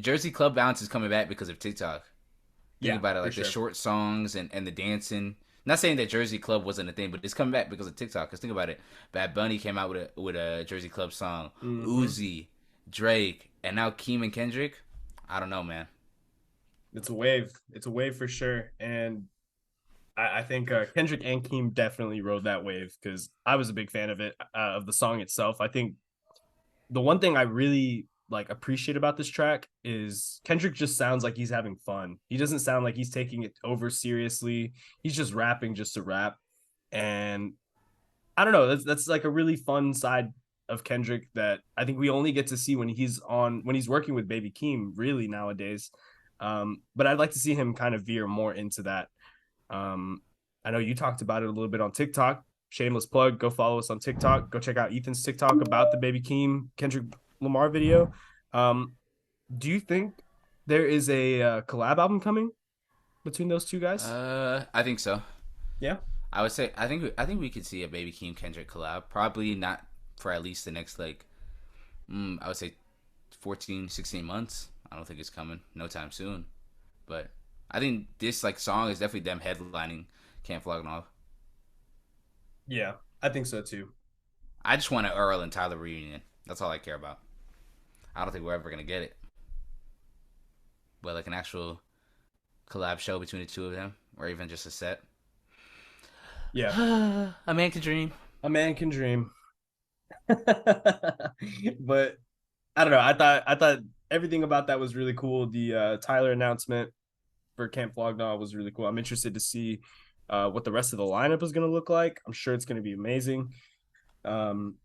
Jersey club bounce is coming back because of TikTok. Think yeah, about it, for like the sure. short songs and the dancing. Not saying that Jersey Club wasn't a thing, but it's coming back because of TikTok. Cause think about it, Bad Bunny came out with a Jersey Club song, Mm-hmm. Uzi, Drake, and now Keem and Kendrick. I don't know, man. It's a wave. It's a wave for sure. And I think Kendrick and Keem definitely rode that wave because I was a big fan of it, of the song itself. I think the one thing I really like appreciate about this track is Kendrick just sounds like he's having fun. He doesn't sound like he's taking it over seriously. He's just rapping just to rap. And I don't know, that's like a really fun side of Kendrick that I think we only get to see when he's working with Baby Keem really nowadays. But I'd like to see him kind of veer more into that. Um, I know you talked about it a little bit on TikTok. Shameless plug. Go follow us on TikTok. Go check out Ethan's TikTok about the Baby Keem Kendrick Lamar video. Um, do you think there is a collab album coming between those two guys? I think so. Yeah. I would say I think we could see a Baby Keem Kendrick collab. Probably not for at least the next like I would say 14, 16 months. I don't think it's coming no time soon. But I think this like song is definitely them headlining Camp Flog and all. Yeah, I think so too. I just want an Earl and Tyler reunion. That's all I care about. I don't think we're ever gonna get it, but like an actual collab show between the two of them, or even just a set. Yeah, A man can dream. a man can dream. But I don't know. I thought everything about that was really cool. The Tyler announcement for Camp Flognaw was really cool. I'm interested to see what the rest of the lineup is going to look like. I'm sure it's going to be amazing. Um,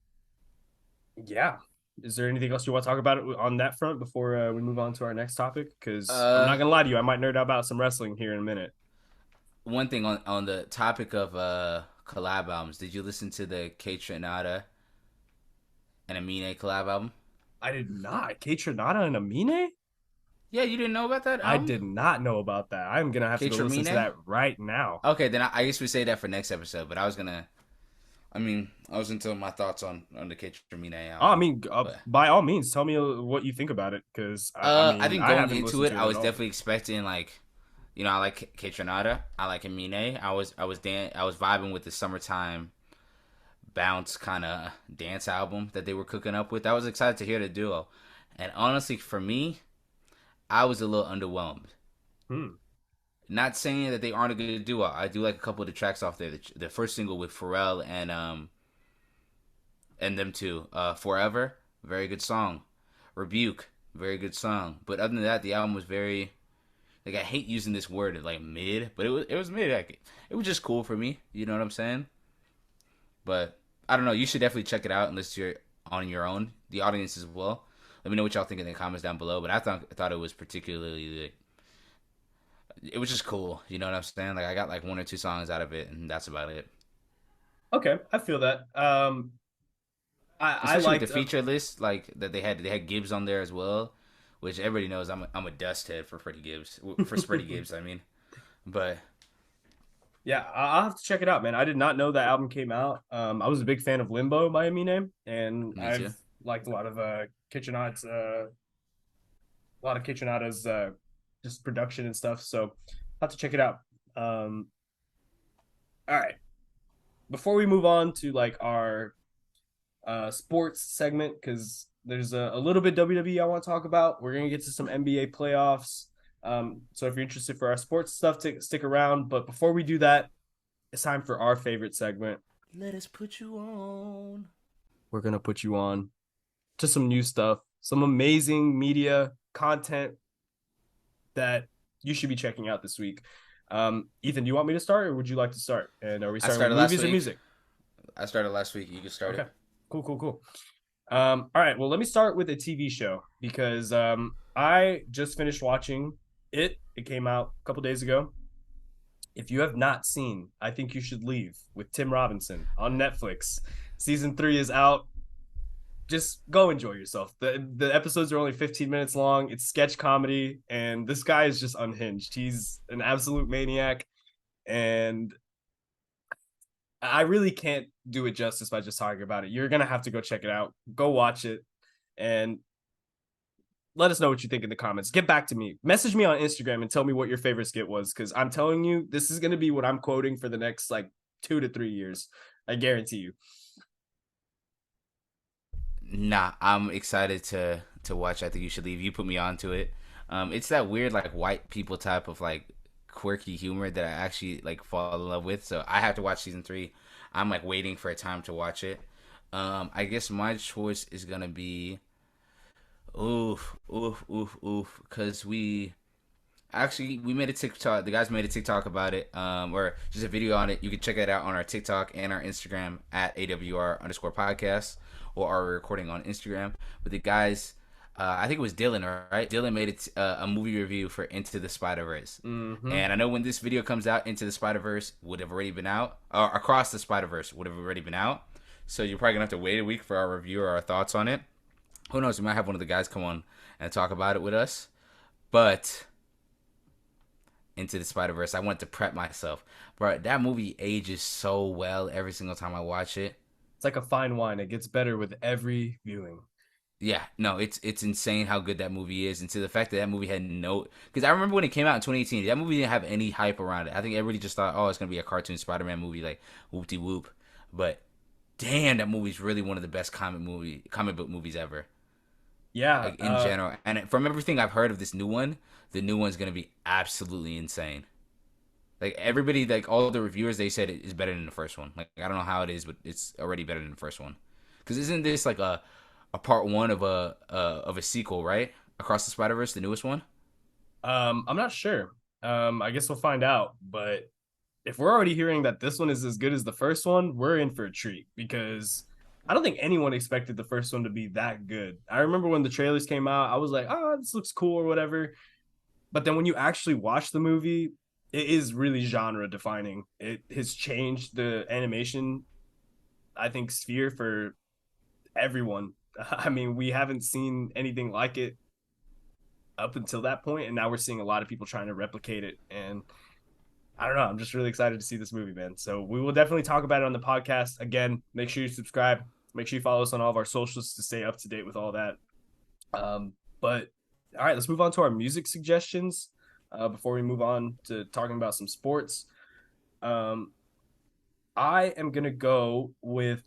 yeah. Is there anything else you want to talk about on that front before we move on to our next topic? Because I'm Uh, not gonna lie to you, I might nerd out about some wrestling here in a minute. One thing on the topic of collab albums, did you listen to the K Trinata and Amine collab album? I did not. Kate Trinata and Amine? Yeah, you didn't know about that I album? did not know about that. I'm gonna have to K go listen to Tramine? that right now. Okay, then I guess we say that for next episode. But I was gonna, I mean, I was into my thoughts on the K Tramine Oh, I album. mean, But by all means, tell me what you think about it, because I I mean, think I going haven't into listened it, to I it at was all. definitely expecting like, I like K Trinata, I like Amine. I was vibing with the summertime bounce kind of dance album that they were cooking up with. I was excited to hear the duo, and honestly, for me, I was a little underwhelmed. Hmm. Not saying that they aren't a good duo. I do like a couple of the tracks off there. The first single with Pharrell and them two, Forever, very good song. Rebuke, very good song. But other than that, the album was very like I hate using this word like mid, but it was mid. Like, it was just cool for me. You know what I'm saying? But I don't know. You should definitely check it out and listen to it on your own. The audience as well. Let me know what y'all think in the comments down below. But I thought it was particularly like, it was just cool. You know what I'm saying? Like I got like one or two songs out of it, and that's about it. Okay, I feel that. I Especially with the liked feature list, like that they had Gibbs on there as well, which everybody knows I'm a dust head for Freddie Gibbs for Freddie Gibbs. I mean, but Yeah, I'll have to check it out, man. I did not know that album came out. I was a big fan of Limbo by Eminem, and me too. I've liked a lot of Kitchenot's a lot of Kitchenada's just production and stuff. So I'll have to check it out. All right. Before we move on to like our sports segment, because there's a little bit WWE I want to talk about. We're gonna get to some NBA playoffs. So if you're interested for our sports stuff, stick around. But before we do that, it's time for our favorite segment. Let us put you on. We're gonna put you on to some new stuff, some amazing media content that you should be checking out this week. Ethan, do you want me to start, or would you like to start? And are we I starting with started last movies or week. music? I started last week. You can start Okay, it. cool. All right, well, let me start with a TV show because I just finished watching it. It came out a couple days ago. If you have not seen I Think You Should Leave with Tim Robinson on Netflix, season 3 is out. Just go enjoy yourself. The episodes are only 15 minutes long. It's sketch comedy, and this guy is just unhinged. He's an absolute maniac, and I really can't do it justice by just talking about it. You're gonna have to go check it out. Go watch it, and let us know what you think in the comments. Get back to me. Message me on Instagram and tell me what your favorite skit was, because I'm telling you, this is gonna be what I'm quoting for the next like 2 to 3 years. I guarantee you. Nah, I'm excited to watch. I think you should leave. You put me onto it. It's that weird like white people type of like quirky humor that I actually like fall in love with. So I have to watch season 3. I'm like waiting for a time to watch it. I guess my choice is gonna be oof, because we made a TikTok. The guys made a TikTok about it, or just a video on it. You can check it out on our TikTok and our Instagram at AWR_podcast, or our recording on Instagram. But the guys, I think it was Dylan, right? Dylan made it a movie review for Into the Spider-Verse. Mm-hmm. And I know when this video comes out, Into the Spider-Verse would have already been out, or Across the Spider-Verse would have already been out. So you're probably gonna have to wait a week for our review or our thoughts on it. Who knows? We might have one of the guys come on and talk about it with us. But Into the Spider Verse, I want to prep myself, bro. That movie ages so well every single time I watch it. It's like a fine wine. It gets better with every viewing. Yeah, no, it's insane how good that movie is, and to the fact that that movie had no, because I remember when it came out in 2018, that movie didn't have any hype around it. I think everybody just thought, oh, it's gonna be a cartoon Spider-Man movie, like whoop de whoop. But damn, that movie's really one of the best comic book movies ever, Yeah. like in general. And from everything I've heard of this new one, the new one's gonna be absolutely insane. Like everybody, like all the reviewers, they said it is better than the first one. Like I don't know how it is, but it's already better than the first one. Because isn't this like a part one of a sequel, right? Across the Spider Verse, the newest one. I'm not sure. I guess we'll find out. But if we're already hearing that this one is as good as the first one, we're in for a treat because I don't think anyone expected the first one to be that good. I remember when the trailers came out, I was like, oh, this looks cool or whatever. But then when you actually watch the movie, it is really genre defining. It has changed the animation, I think, sphere for everyone. I mean, we haven't seen anything like it up until that point, and now we're seeing a lot of people trying to replicate it. And I don't know. I'm just really excited to see this movie, man. So we will definitely talk about it on the podcast. Again, make sure you subscribe. Make sure you follow us on all of our socials to stay up to date with all that. But all right, let's move on to our music suggestions before we move on to talking about some sports. I am gonna go with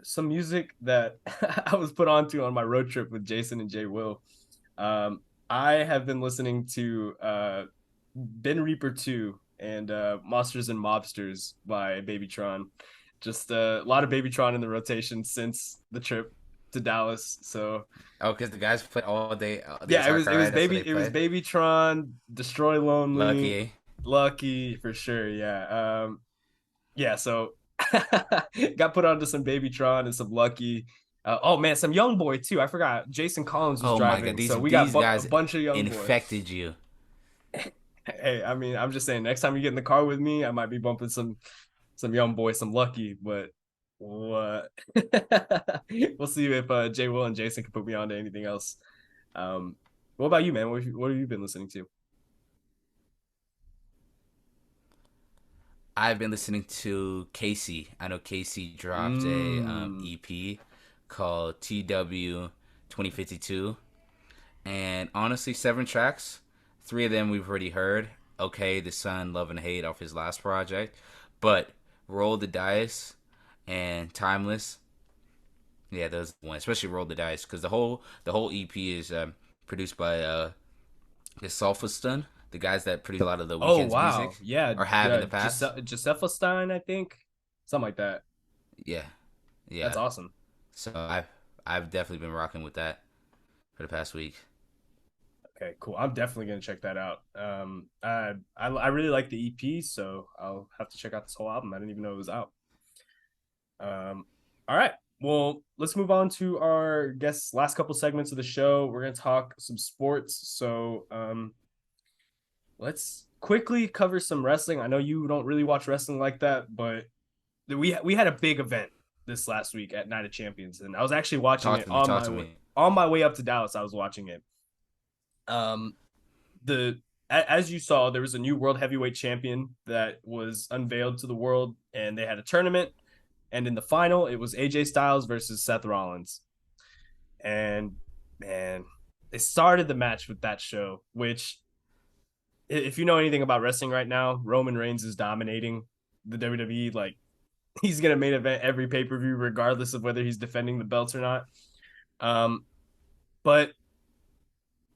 some music that I was put onto on my road trip with Jason and Jay Will. I have been listening to Ben Reaper 2 and Monsters and Mobsters by Babytron. Just a lot of Babytron in the rotation since the trip to Dallas. So Oh, because the guys play all day, the yeah, entire car ride. That's what they it was played. Babytron, Destroy Lucky, Lonely, eh? Lucky for sure. Yeah. Yeah, so got put onto some Babytron and some Lucky. Oh man, some young boy too. I forgot. Jason Collins was Oh my god, driving, these so we got these a guys bunch of young boy. infected you. Hey, I mean, I'm just saying. Next time you get in the car with me, I might be bumping some young boy, some Lucky, but what? We'll see if Jay Will and Jason can put me on to anything else. Um, what about you, man? What have you been listening to? I've been listening to Casey. I know Casey dropped a Mm. EP called TW 2052, and honestly, 7 tracks. 3 of them we've already heard. Okay, The Sun, Love and Hate off his last project, but Roll the Dice and Timeless. Yeah, those one, especially Roll the Dice, because the whole EP is produced by the Sulfaston, the guys that produce a lot of the Oh weekend's wow, music yeah, or have in the past. Giuseppe Stein, I think, something like that. Yeah, That's yeah. awesome. So I've definitely been rocking with that for the past week. Okay, cool. I'm definitely gonna check that out. I really like the EP, so I'll have to check out this whole album. I didn't even know it was out. All right. Well, let's move on to our guests' last couple segments of the show. We're gonna talk some sports. So, let's quickly cover some wrestling. I know you don't really watch wrestling like that, but we had a big event this last week at Night of Champions, and I was actually watching Talk it to me. Talk to me. on my way up to Dallas. I was watching it. Um, the as you saw, there was a new world heavyweight champion that was unveiled to the world, and they had a tournament. And in the final, it was AJ Styles versus Seth Rollins. And man, they started the match with that show, which, if you know anything about wrestling right now, Roman Reigns is dominating the WWE. Like, he's gonna main event every pay per view, regardless of whether he's defending the belts or not. Um, but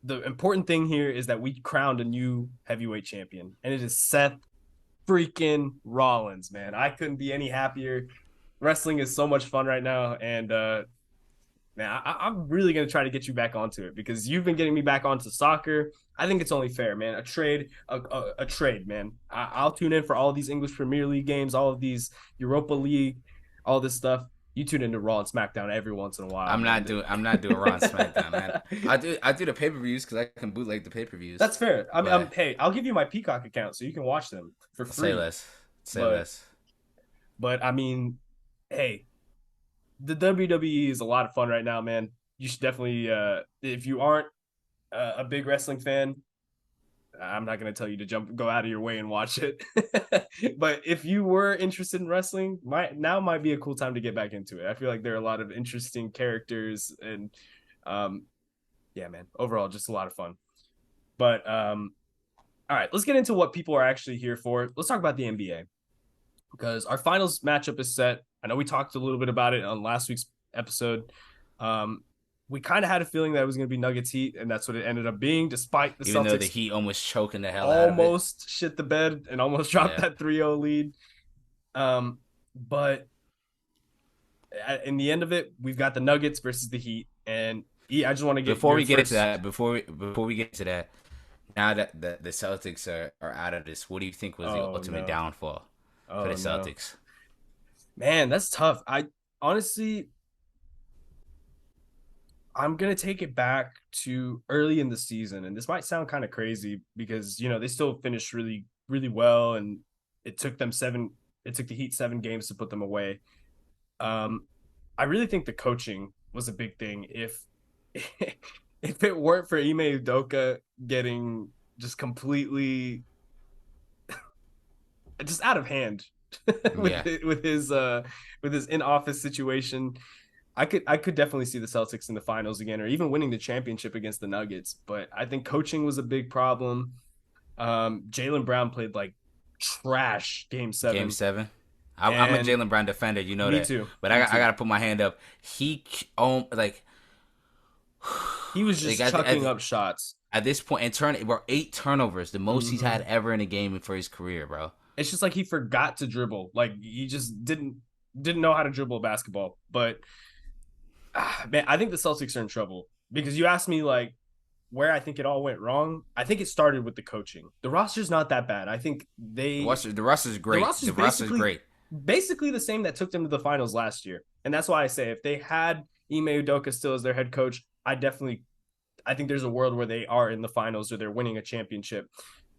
the important thing here is that we crowned a new heavyweight champion, and it is Seth freaking Rollins. Man, I couldn't be any happier. Wrestling is so much fun right now, and man, I'm really gonna try to get you back onto it because you've been getting me back onto soccer. I think it's only fair, man. A trade, man. I'll tune in for all of these English Premier League games, all of these Europa League, all this stuff. You tune into Raw and SmackDown every once in a while, man. I'm not doing Raw and SmackDown, man. I do the pay per views because I can bootleg the pay per views. That's fair. I mean, But hey, I'll give you my Peacock account so you can watch them for say free. less. Say But less. I mean, hey, the WWE is a lot of fun right now, man. You should definitely, if you aren't a big wrestling fan, I'm not going to tell you to go out of your way and watch it. But if you were interested in wrestling, now might be a cool time to get back into it. I feel like there are a lot of interesting characters, and yeah, man, overall, just a lot of fun. But all right, let's get into what people are actually here for. Let's talk about the NBA because our finals matchup is set. I know we talked a little bit about it on last week's episode. Um, we kind of had a feeling that it was going to be Nuggets Heat, and that's what it ended up being, despite the Even though the Celtics Heat almost choking the hell out of it. almost shit the bed and almost dropped Yeah. that 3-0 lead. But in the end of it, we've got the Nuggets versus the Heat. And I just want to get Before we your get first... into that, before we get to that, now that the Celtics are out of this, what do you think was the ultimate downfall for the Celtics? Man, that's tough. I honestly, I'm gonna take it back to early in the season, and this might sound kind of crazy because they still finished really, really well, and it took them seven. It took the Heat 7 games to put them away. I really think the coaching was a big thing. If if it weren't for Ime Udoka getting just completely just out of hand Yeah. with his in office situation, I could definitely see the Celtics in the finals again, or even winning the championship against the Nuggets. But I think coaching was a big problem. Jaylen Brown played like trash game 7. Game 7. I'm a Jaylen Brown defender, you know me that. too. But I got to put my hand up. He was just chucking up shots at this point. And we're 8 turnovers, the most he's had ever in a game for his career, bro. It's just like he forgot to dribble. Like he just didn't know how to dribble a basketball. But man, I think the Celtics are in trouble because you asked me like where I think it all went wrong. I think it started with the coaching. The roster's not that bad. I think the roster's great. The roster's great. Basically the same that took them to the finals last year. And that's why I say if they had Ime Udoka still is their head coach. I think there's a world where they are in the finals or they're winning a championship,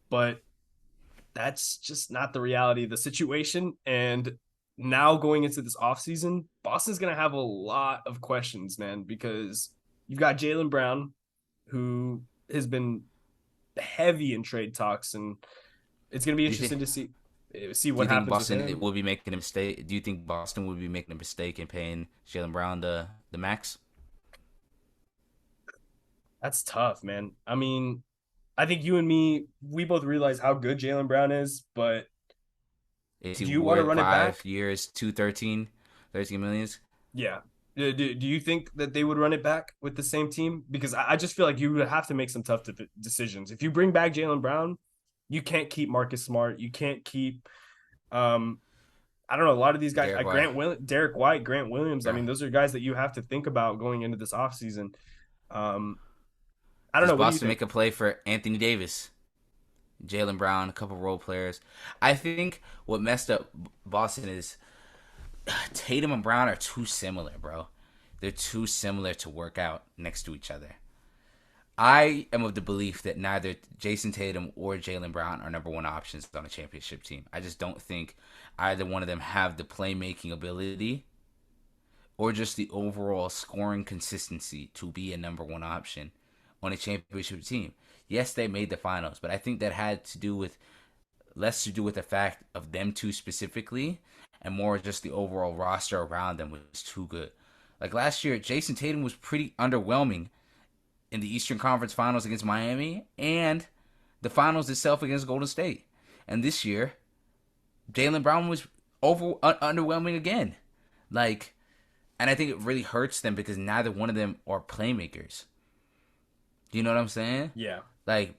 but that's just not the reality of the situation. And now going into this offseason, Boston's going to have a lot of questions, man, because you've got Jaylen Brown, who has been heavy in trade talks, and it's going to be Do you think? interesting to see Do what you think happens with Boston him. will be making a mistake? Do you think Boston would be making a mistake in paying Jalen Brown the max? That's tough, man. I mean, I think you and me, we both realize how good Jaylen Brown is, but Is he do you want to worth run it back? 5 years, 13 millions? Yeah. Do you think that they would run it back with the same team? Because I just feel like you would have to make some tough decisions. If you bring back Jaylen Brown, you can't keep Marcus Smart. You can't keep, um, I don't know, a lot of these guys, Derek White. Derek White, Grant Williams. I Yeah. mean, those are guys that you have to think about going into this offseason. Um, I don't Does know. What do you Boston think? make a play for Anthony Davis, Jalen Brown, a couple role players? I think what messed up Boston is Tatum and Brown are too similar, bro. They're too similar to work out next to each other. I am of the belief that neither Jason Tatum or Jalen Brown are number one options on a championship team. I just don't think either one of them have the playmaking ability or just the overall scoring consistency to be a number one option on a championship team. Yes, they made the finals, but I think that had to do with less to do with the fact of them two specifically and more just the overall roster around them was too good. Like last year, Jason Tatum was pretty underwhelming in the Eastern Conference Finals against Miami and the finals itself against Golden State. And this year, Jalen Brown was underwhelming again. Like, and I think it really hurts them because neither one of them are playmakers. Do you know what I'm saying? Yeah. Like,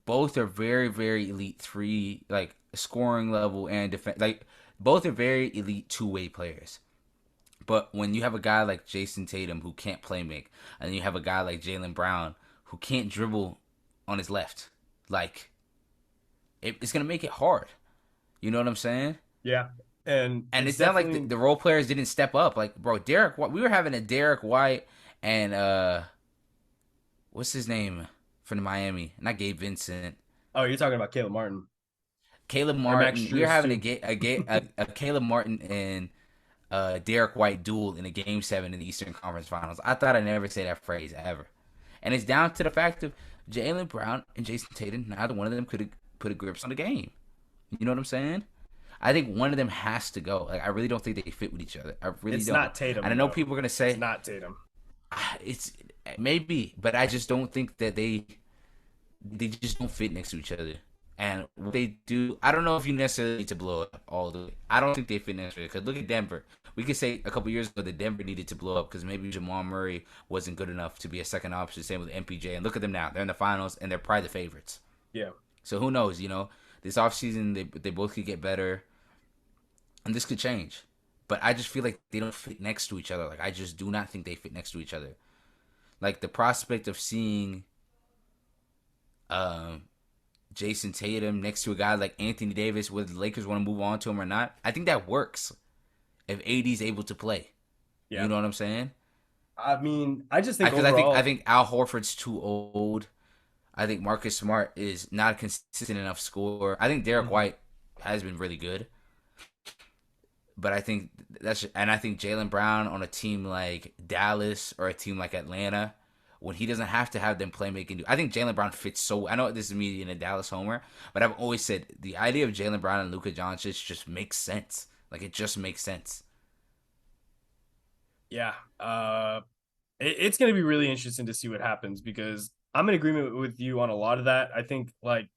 both are very, very elite three, like scoring level and defense. Like, both are very elite two-way players. But when you have a guy like Jason Tatum who can't play make, and then you have a guy like Jalen Brown who can't dribble on his left, like it's gonna make it hard. You know what I'm saying? Yeah. And And it's it's not like definitely, the role players didn't step up. Like, bro, Derek, we were having a Derek White and what's his name from Miami? Not Gabe Vincent. oh, you're talking about Caleb Martin Caleb or Max Martin. We were Strus, having too. a Caleb Martin and Derek White duel in a Game 7 in the Eastern Conference Finals. I thought I'd never say that phrase ever. And it's down to the fact of Jalen Brown and Jason Tatum. Neither one of them could have put a grips on the game. You know what I'm saying? I think one of them has to go. Like I really don't think they fit with each other. I really It's don't. not And I Tatum, know though. people are gonna It's say not Tatum. it's maybe, but I just don't think that they just don't fit next to each other. And what they do, I don't know if you necessarily need to blow up all the way. I don't think they fit next to each other. Because look at Denver. We could say a couple years ago that Denver needed to blow up because maybe Jamal Murray wasn't good enough to be a second option. Same with MPJ. And look at them now. They're in the finals and they're probably the favorites. Yeah. So who knows? You know, this offseason they both could get better, and this could change. But I just feel like they don't fit next to each other. Like I just do not think they fit next to each other. Like the prospect of seeing um, Jason Tatum next to a guy like Anthony Davis, whether the Lakers want to move on to him or not, I think that works if AD's able to play. You Yeah. know what I'm saying? I mean, I just think Because I overall, think Al Horford's too old. I think Marcus Smart is not a consistent enough scorer. I think Derek mhm, White has been really good, but I think I think Jalen Brown on a team like Dallas or a team like Atlanta, when he doesn't have to have them playmaking. I think Jalen Brown fits so. I know this is me in a Dallas homer, but I've always said the idea of Jalen Brown and Luka Doncic just makes sense. Like it just makes sense. yeah. It's going to be really interesting to see what happens because I'm in agreement with you on a lot of that. I think like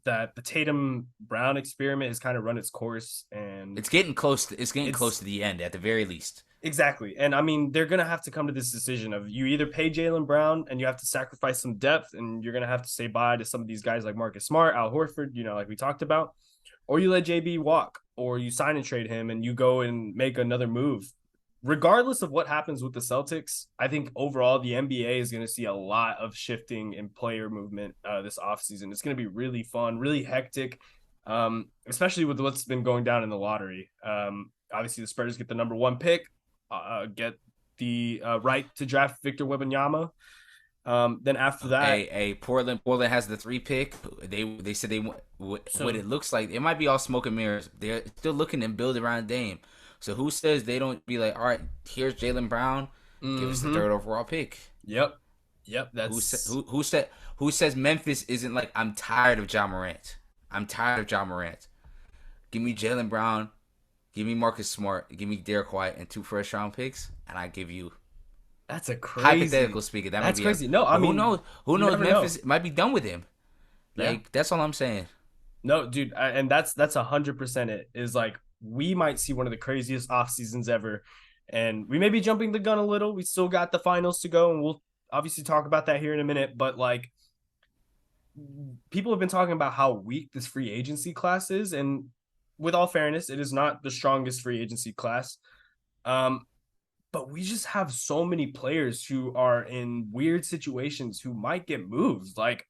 that the Tatum Brown experiment has kind of run its course, and It's getting close. It's getting close it's to the end at the very least. exactly. And I mean, they're going to have to come to this decision of you either pay Jaylen Brown and you have to sacrifice some depth, and you're going to have to say bye to some of these guys like Marcus Smart, Al Horford, like we talked about, or you let JB walk, or you sign and trade him and you go and make another move. Regardless of what happens with the Celtics, I think overall the NBA is going to see a lot of shifting in player movement this offseason. It's going to be really fun, really hectic, especially with what's been going down in the lottery. Obviously, the Spurs get the number one pick, get the right to draft Victor Wembanyama. Then after that, Portland has the 3 pick. They said they want what so it looks like. It might be all smoke and mirrors. They're still looking and build around Dame. So who says they don't be like, all right, here's Jaylen Brown, give us the mm-hmm. 3rd overall pick. Yep. Yep. Who sa- That's who says Memphis isn't like, I'm tired of Ja Morant. I'm tired of Ja Morant. Give me Jaylen Brown, give me Marcus Smart, give me Derek White, and 2 first-round picks, and I give you, a crazy. hypothetical speaking, that might That's be a. crazy. No, I But who mean, knows? Who you knows? never know. Memphis might be done with him. Yeah. Like, that's all I'm saying. No, dude, and that's 100% it. Is like we might see one of the craziest off seasons ever, and we may be jumping the gun a little. We still got the finals to go, and we'll obviously talk about that here in a minute. But like, people have been talking about how weak this free agency class is, and with all fairness, it is not the strongest free agency class. Um, but we just have so many players who are in weird situations who might get moved. Like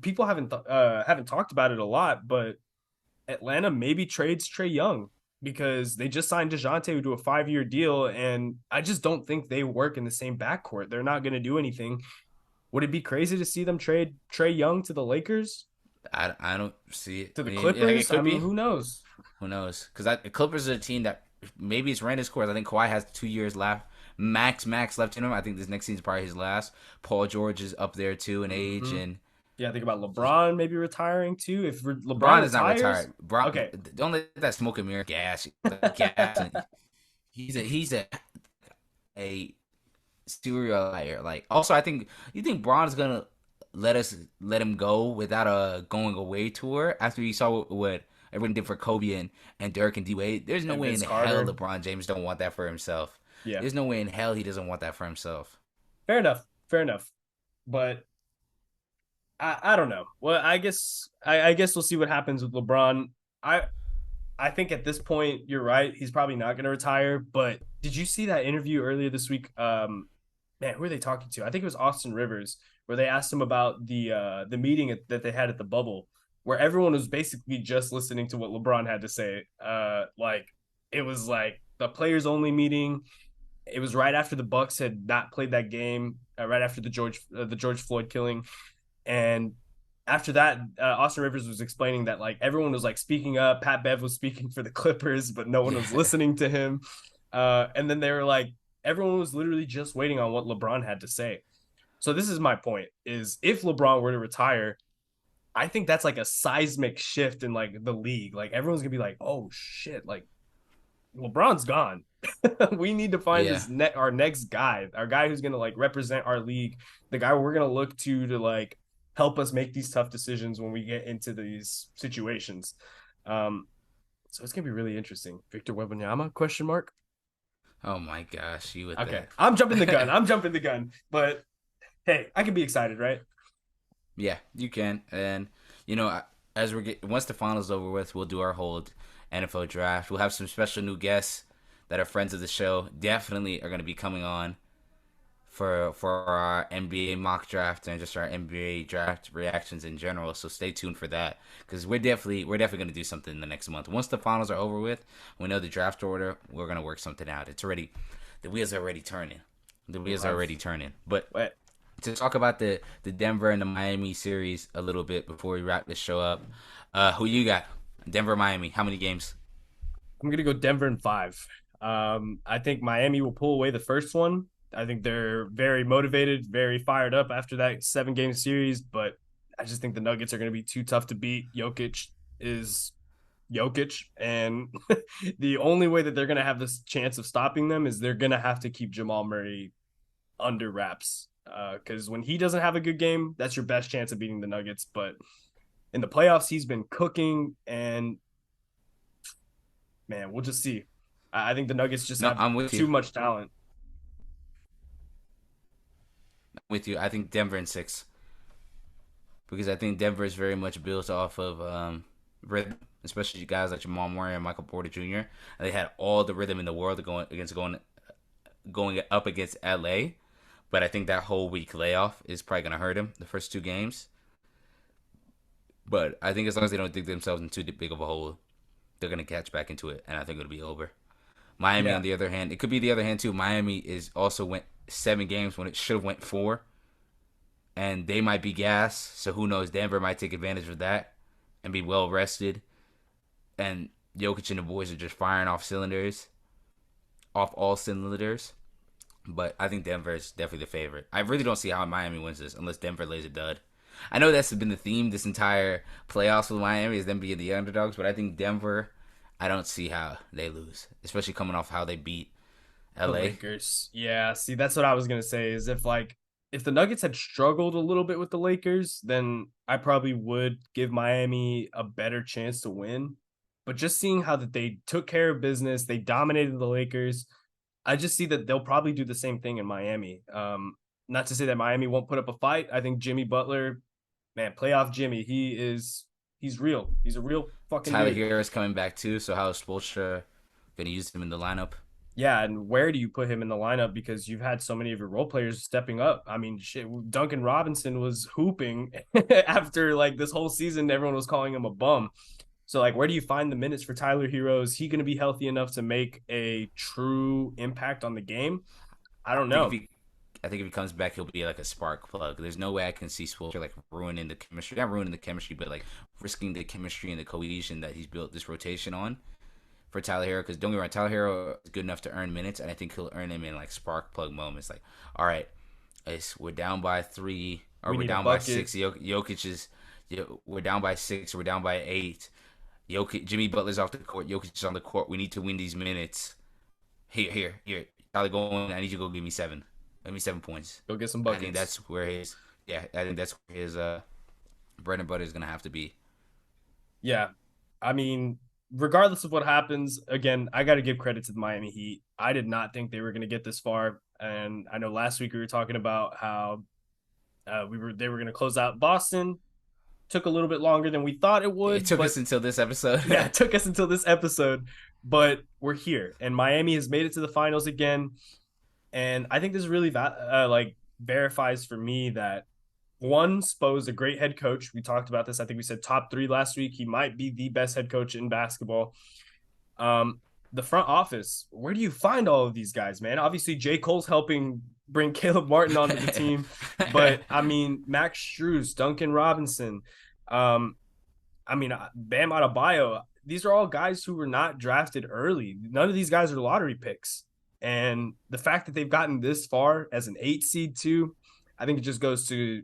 people haven't talked about it a lot, but Atlanta maybe trades Trae Young because they just signed DeJounte to a 5-year deal, and I just don't think they work in the same backcourt. They're not going to do anything. Would it be crazy to see them trade Trae Young to the Lakers, I don't see it. to the I mean, like, it Clippers? I could mean, be. who knows? Who knows? Because the Clippers are a team that maybe it's ran its course. I think Kawhi has 2 years left. Max left in him. I think this next season's probably his last. Paul George is up there too in age, Mm-hmm. and Yeah, think about LeBron maybe retiring too. If LeBron Bron is not retires, retired. Bron, okay, don't let that smoke and mirror gas. He's a serial liar. Like, also, I think you think Bron's gonna let him go without a going away tour after you saw what everyone did for Kobe and Dirk and D Wade. There's no and way in Vince hell Carter. LeBron James don't want that for himself. Yeah, There's no way in hell he doesn't want that for himself. fair enough, fair enough. But I don't know. Well, I guess we'll see what happens with LeBron. I I think at this point you're right. He's probably not going to retire. But did you see that interview earlier this week? Man, who are they talking to? I think it was Austin Rivers, where they asked him about the meeting that they had at the bubble, where everyone was basically just listening to what LeBron had to say. Like it was like the players only meeting. It was right after the Bucks had not played that game, right after the George Floyd killing, and after that, Austin Rivers was explaining that like everyone was like speaking up. Pat Bev was speaking for the Clippers, but no one was Yeah. listening to him. And then they were like, everyone was literally just waiting on what LeBron had to say. So this is my point: is if LeBron were to retire, I think that's like a seismic shift in like the league. Like everyone's gonna be like, oh shit, like LeBron's gone. We need to find Yeah. this our next guy, our guy who's gonna like represent our league, the guy we're gonna look to like help us make these tough decisions when we get into these situations. Um, so it's gonna be really interesting. Victor Wembanyama? Question mark. Oh my gosh, you with Okay, that. I'm jumping the gun. I'm jumping the gun. But hey, I can be excited, right? Yeah, you can. And as once the finals over with, we'll do our whole NFL draft. We'll have some special new guests that are friends of the show. Definitely are going to be coming on for our NBA mock draft and just our NBA draft reactions in general. So stay tuned for that because we're definitely going to do something in the next month. Once the finals are over with, we know the draft order. We're going to work something out. The wheels are already turning. The wheels are already turning. But What? to talk about the Denver and the Miami series a little bit before we wrap this show up, who you got? Denver, Miami. How many games? I'm gonna go Denver in 5. I think Miami will pull away the first one. I think they're very motivated, very fired up after that 7-game series, but I just think the Nuggets are going to be too tough to beat. Jokic is Jokic, and the only way that they're going to have this chance of stopping them is they're going to have to keep Jamal Murray under wraps. Because when he doesn't have a good game, that's your best chance of beating the Nuggets. But in the playoffs, he's been cooking, and man, we'll just see. I think the Nuggets just No, have I'm with you. too much talent. With you. I think Denver in 6 because I think Denver is very much built off of rhythm, especially guys like Jamal Murray and Michael Porter Jr. And they had all the rhythm in the world going up against LA, but I think that whole week layoff is probably gonna hurt him the first 2 games. But I think as long as they don't dig themselves into too big of a hole, they're gonna catch back into it, and I think it'll be over. Miami, Yeah. on the other hand, it could be the other hand too. Miami is also went 7 games when it should have went 4, and they might be gas. So who knows? Denver might take advantage of that and be well rested. And Jokic and the boys are just firing off all cylinders. But I think Denver is definitely the favorite. I really don't see how Miami wins this unless Denver lays a dud. I know that's been the theme this entire playoffs with Miami is them being the underdogs, but I think Denver, I don't see how they lose, especially coming off how they beat The LA. Lakers. Yeah, see, that's what I was gonna say. Is if the Nuggets had struggled a little bit with the Lakers, then I probably would give Miami a better chance to win. But just seeing how that they took care of business, they dominated the Lakers. I just see that they'll probably do the same thing in Miami. Not to say that Miami won't put up a fight. I think Jimmy Butler, man, playoff Jimmy, he's real. He's a real fucking Tyler dude. Hero is coming back too, so how is Spoelstra gonna use him in the lineup? Yeah, and where do you put him in the lineup? Because you've had so many of your role players stepping up. I mean, shit, Duncan Robinson was hooping after like this whole season. Everyone was calling him a bum. So, like, where do you find the minutes for Tyler Hero? Is he going to be healthy enough to make a true impact on the game? I I don't think if know. he I think if he comes back, he'll be like a spark plug. There's no way I can see Spoelstra like ruining the chemistry. Not ruining the chemistry, but like risking the chemistry and the cohesion that he's built this rotation on for Tyler Hero. Because don't get me wrong, Tyler Hero is good enough to earn minutes, and I think he'll earn them in like spark plug moments. Like, all right, we're down by 3 or We we're need a down by bucket. 6. Jokic is, we're down by 6. We're down by 8. Jokic, Jimmy Butler's off the court. Jokic is on the court. We need to win these minutes. Here. Tyler, go on. I need you to go give me 7. Give me 7 points. Go get some I think buckets. that's where his yeah. I think that's where his bread and butter is gonna have to be. Yeah. I mean, regardless of what happens, again, I got to give credit to the Miami Heat. I did not think they were going to get this far. And I know last week we were talking about how they were going to close out Boston. Took a little bit longer than we thought it It would, took but us until this episode. yeah, it took us until this episode. But we're here, and Miami has made it to the finals again. And I think this really like verifies for me that one, Spo's a great head coach. We talked about this. I think we said top 3 last week. He might be the best head coach in basketball. Um, the front office, where do you find all of these guys, man? Obviously, J. Cole's helping bring Caleb Martin onto the team, but I mean, Max Strus, Duncan Robinson, um, I mean, Bam Adebayo. These are all guys who were not drafted early. None of these guys are lottery picks, and the fact that they've gotten this far as an 8 seed too, I think it just goes to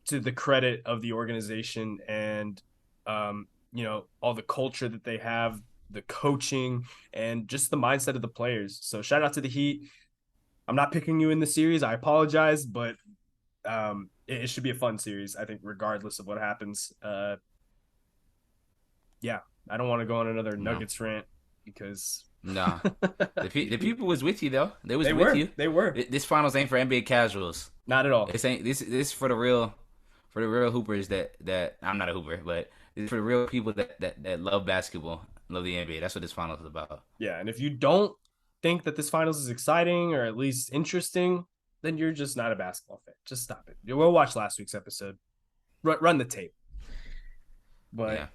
the credit of the organization and all the culture that they have, the coaching, and just the mindset of the players. So shout out to the Heat. I'm not picking you in the series. I apologize, but it should be a fun series, I think, regardless of what happens. Yeah, I don't want to go on another No, Nuggets rant because no. The people was with you though. They was they with were you. they were This finals ain't for NBA casuals. not at all. This ain't this for the real hoopers that I'm not a hooper, but it's for the real people that love basketball, love the NBA. That's what this finals is about. Yeah, and if you don't think that this finals is exciting or at least interesting, then you're just not a basketball fan. Just stop it. We'll watch last week's episode. Run the tape. But Yeah.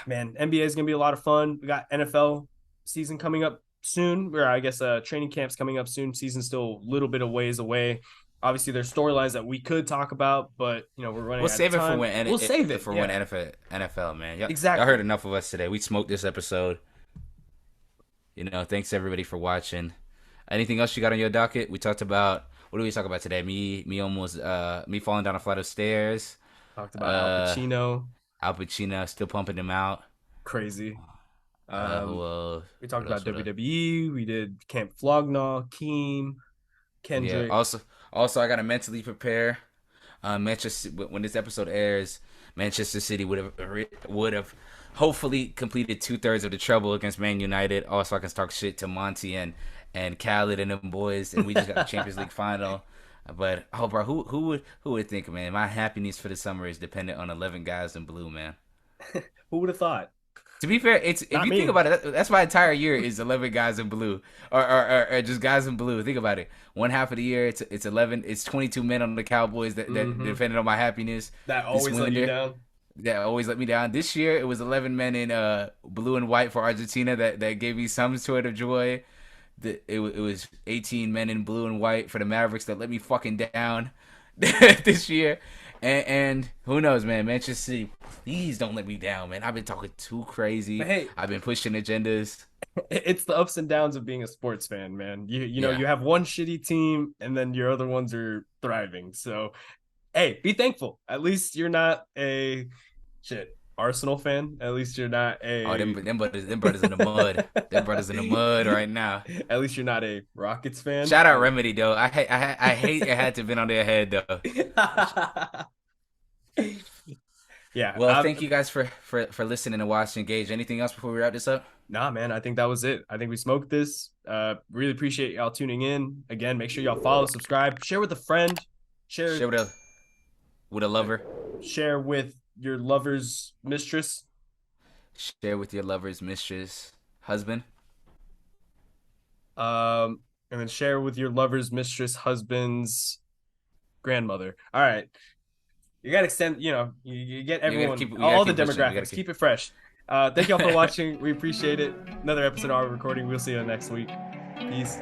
man, NBA is gonna be a lot of fun. We got NFL season coming up soon, or I guess training camps coming up soon. Season's still a little bit of ways away. Obviously, there's storylines that we could talk about, but we're running We'll out of save it for time. We'll save it when yeah, NFL man. Y'all exactly. heard enough of us today. We smoked this episode. Thanks everybody for watching. Anything else you got on your docket? We talked about what do we talk about today? Me falling down a flight of stairs. Talked about Al Uh, Pacino, Al Pacino still pumping him out. crazy. Who Um, else? we talked What else? about What else? WWE. We did Camp Flognaw, Keem, Yeah. Kendrick. Also, I gotta mentally prepare. Manchester when this episode airs, Manchester City would have hopefully completed 2/3 of the treble against Man United. Also, I can talk shit to Monty and Khaled and them boys, and we just got the Champions League final. But oh, bro, who would think, man? My happiness for the summer is dependent on 11 guys in blue, man. Who would have thought? To be fair, it's if Not you think me. about it, that's my entire year is 11 guys in blue, or just guys in blue. Think about it. One half of the year, it's 11. It's 22 men on the Cowboys that Mm-hmm. depended on my happiness That this always let you winter. down. that always let me down. This year it was 11 men in blue and white for Argentina that gave me some sort of joy. It was 18 men in blue and white for the Mavericks that let me fucking down this year. And who knows, man? Manchester City, please don't let me down, man. I've been talking too But crazy. hey, I've been pushing agendas. it's the ups and downs of being a sports fan, man. You know, Yeah. you have one shitty team and then your other ones are thriving. So hey, be thankful. At least you're not a shit Arsenal fan. At least you're not Oh, a them brothers in the mud. Them brothers in the mud right now. at least you're not a Rockets fan. Shout out Remedy though. I hate it had to have been on their head though. Yeah. Well, thank you guys for listening and watching. Gage, anything else before we wrap this up? Nah, man, I think that was it. I think we smoked this. Really appreciate y'all tuning in. Again, make sure y'all follow, subscribe, share with a friend, share Share with a lover. share with your lover's mistress. Share with your lover's mistress, husband. And then share with your lover's mistress, husband's grandmother. All right. You gotta extend, you get everyone, all the demographics, keep it fresh. Thank y'all for watching. We appreciate it. Another episode of our recording. We'll see you next week. Peace.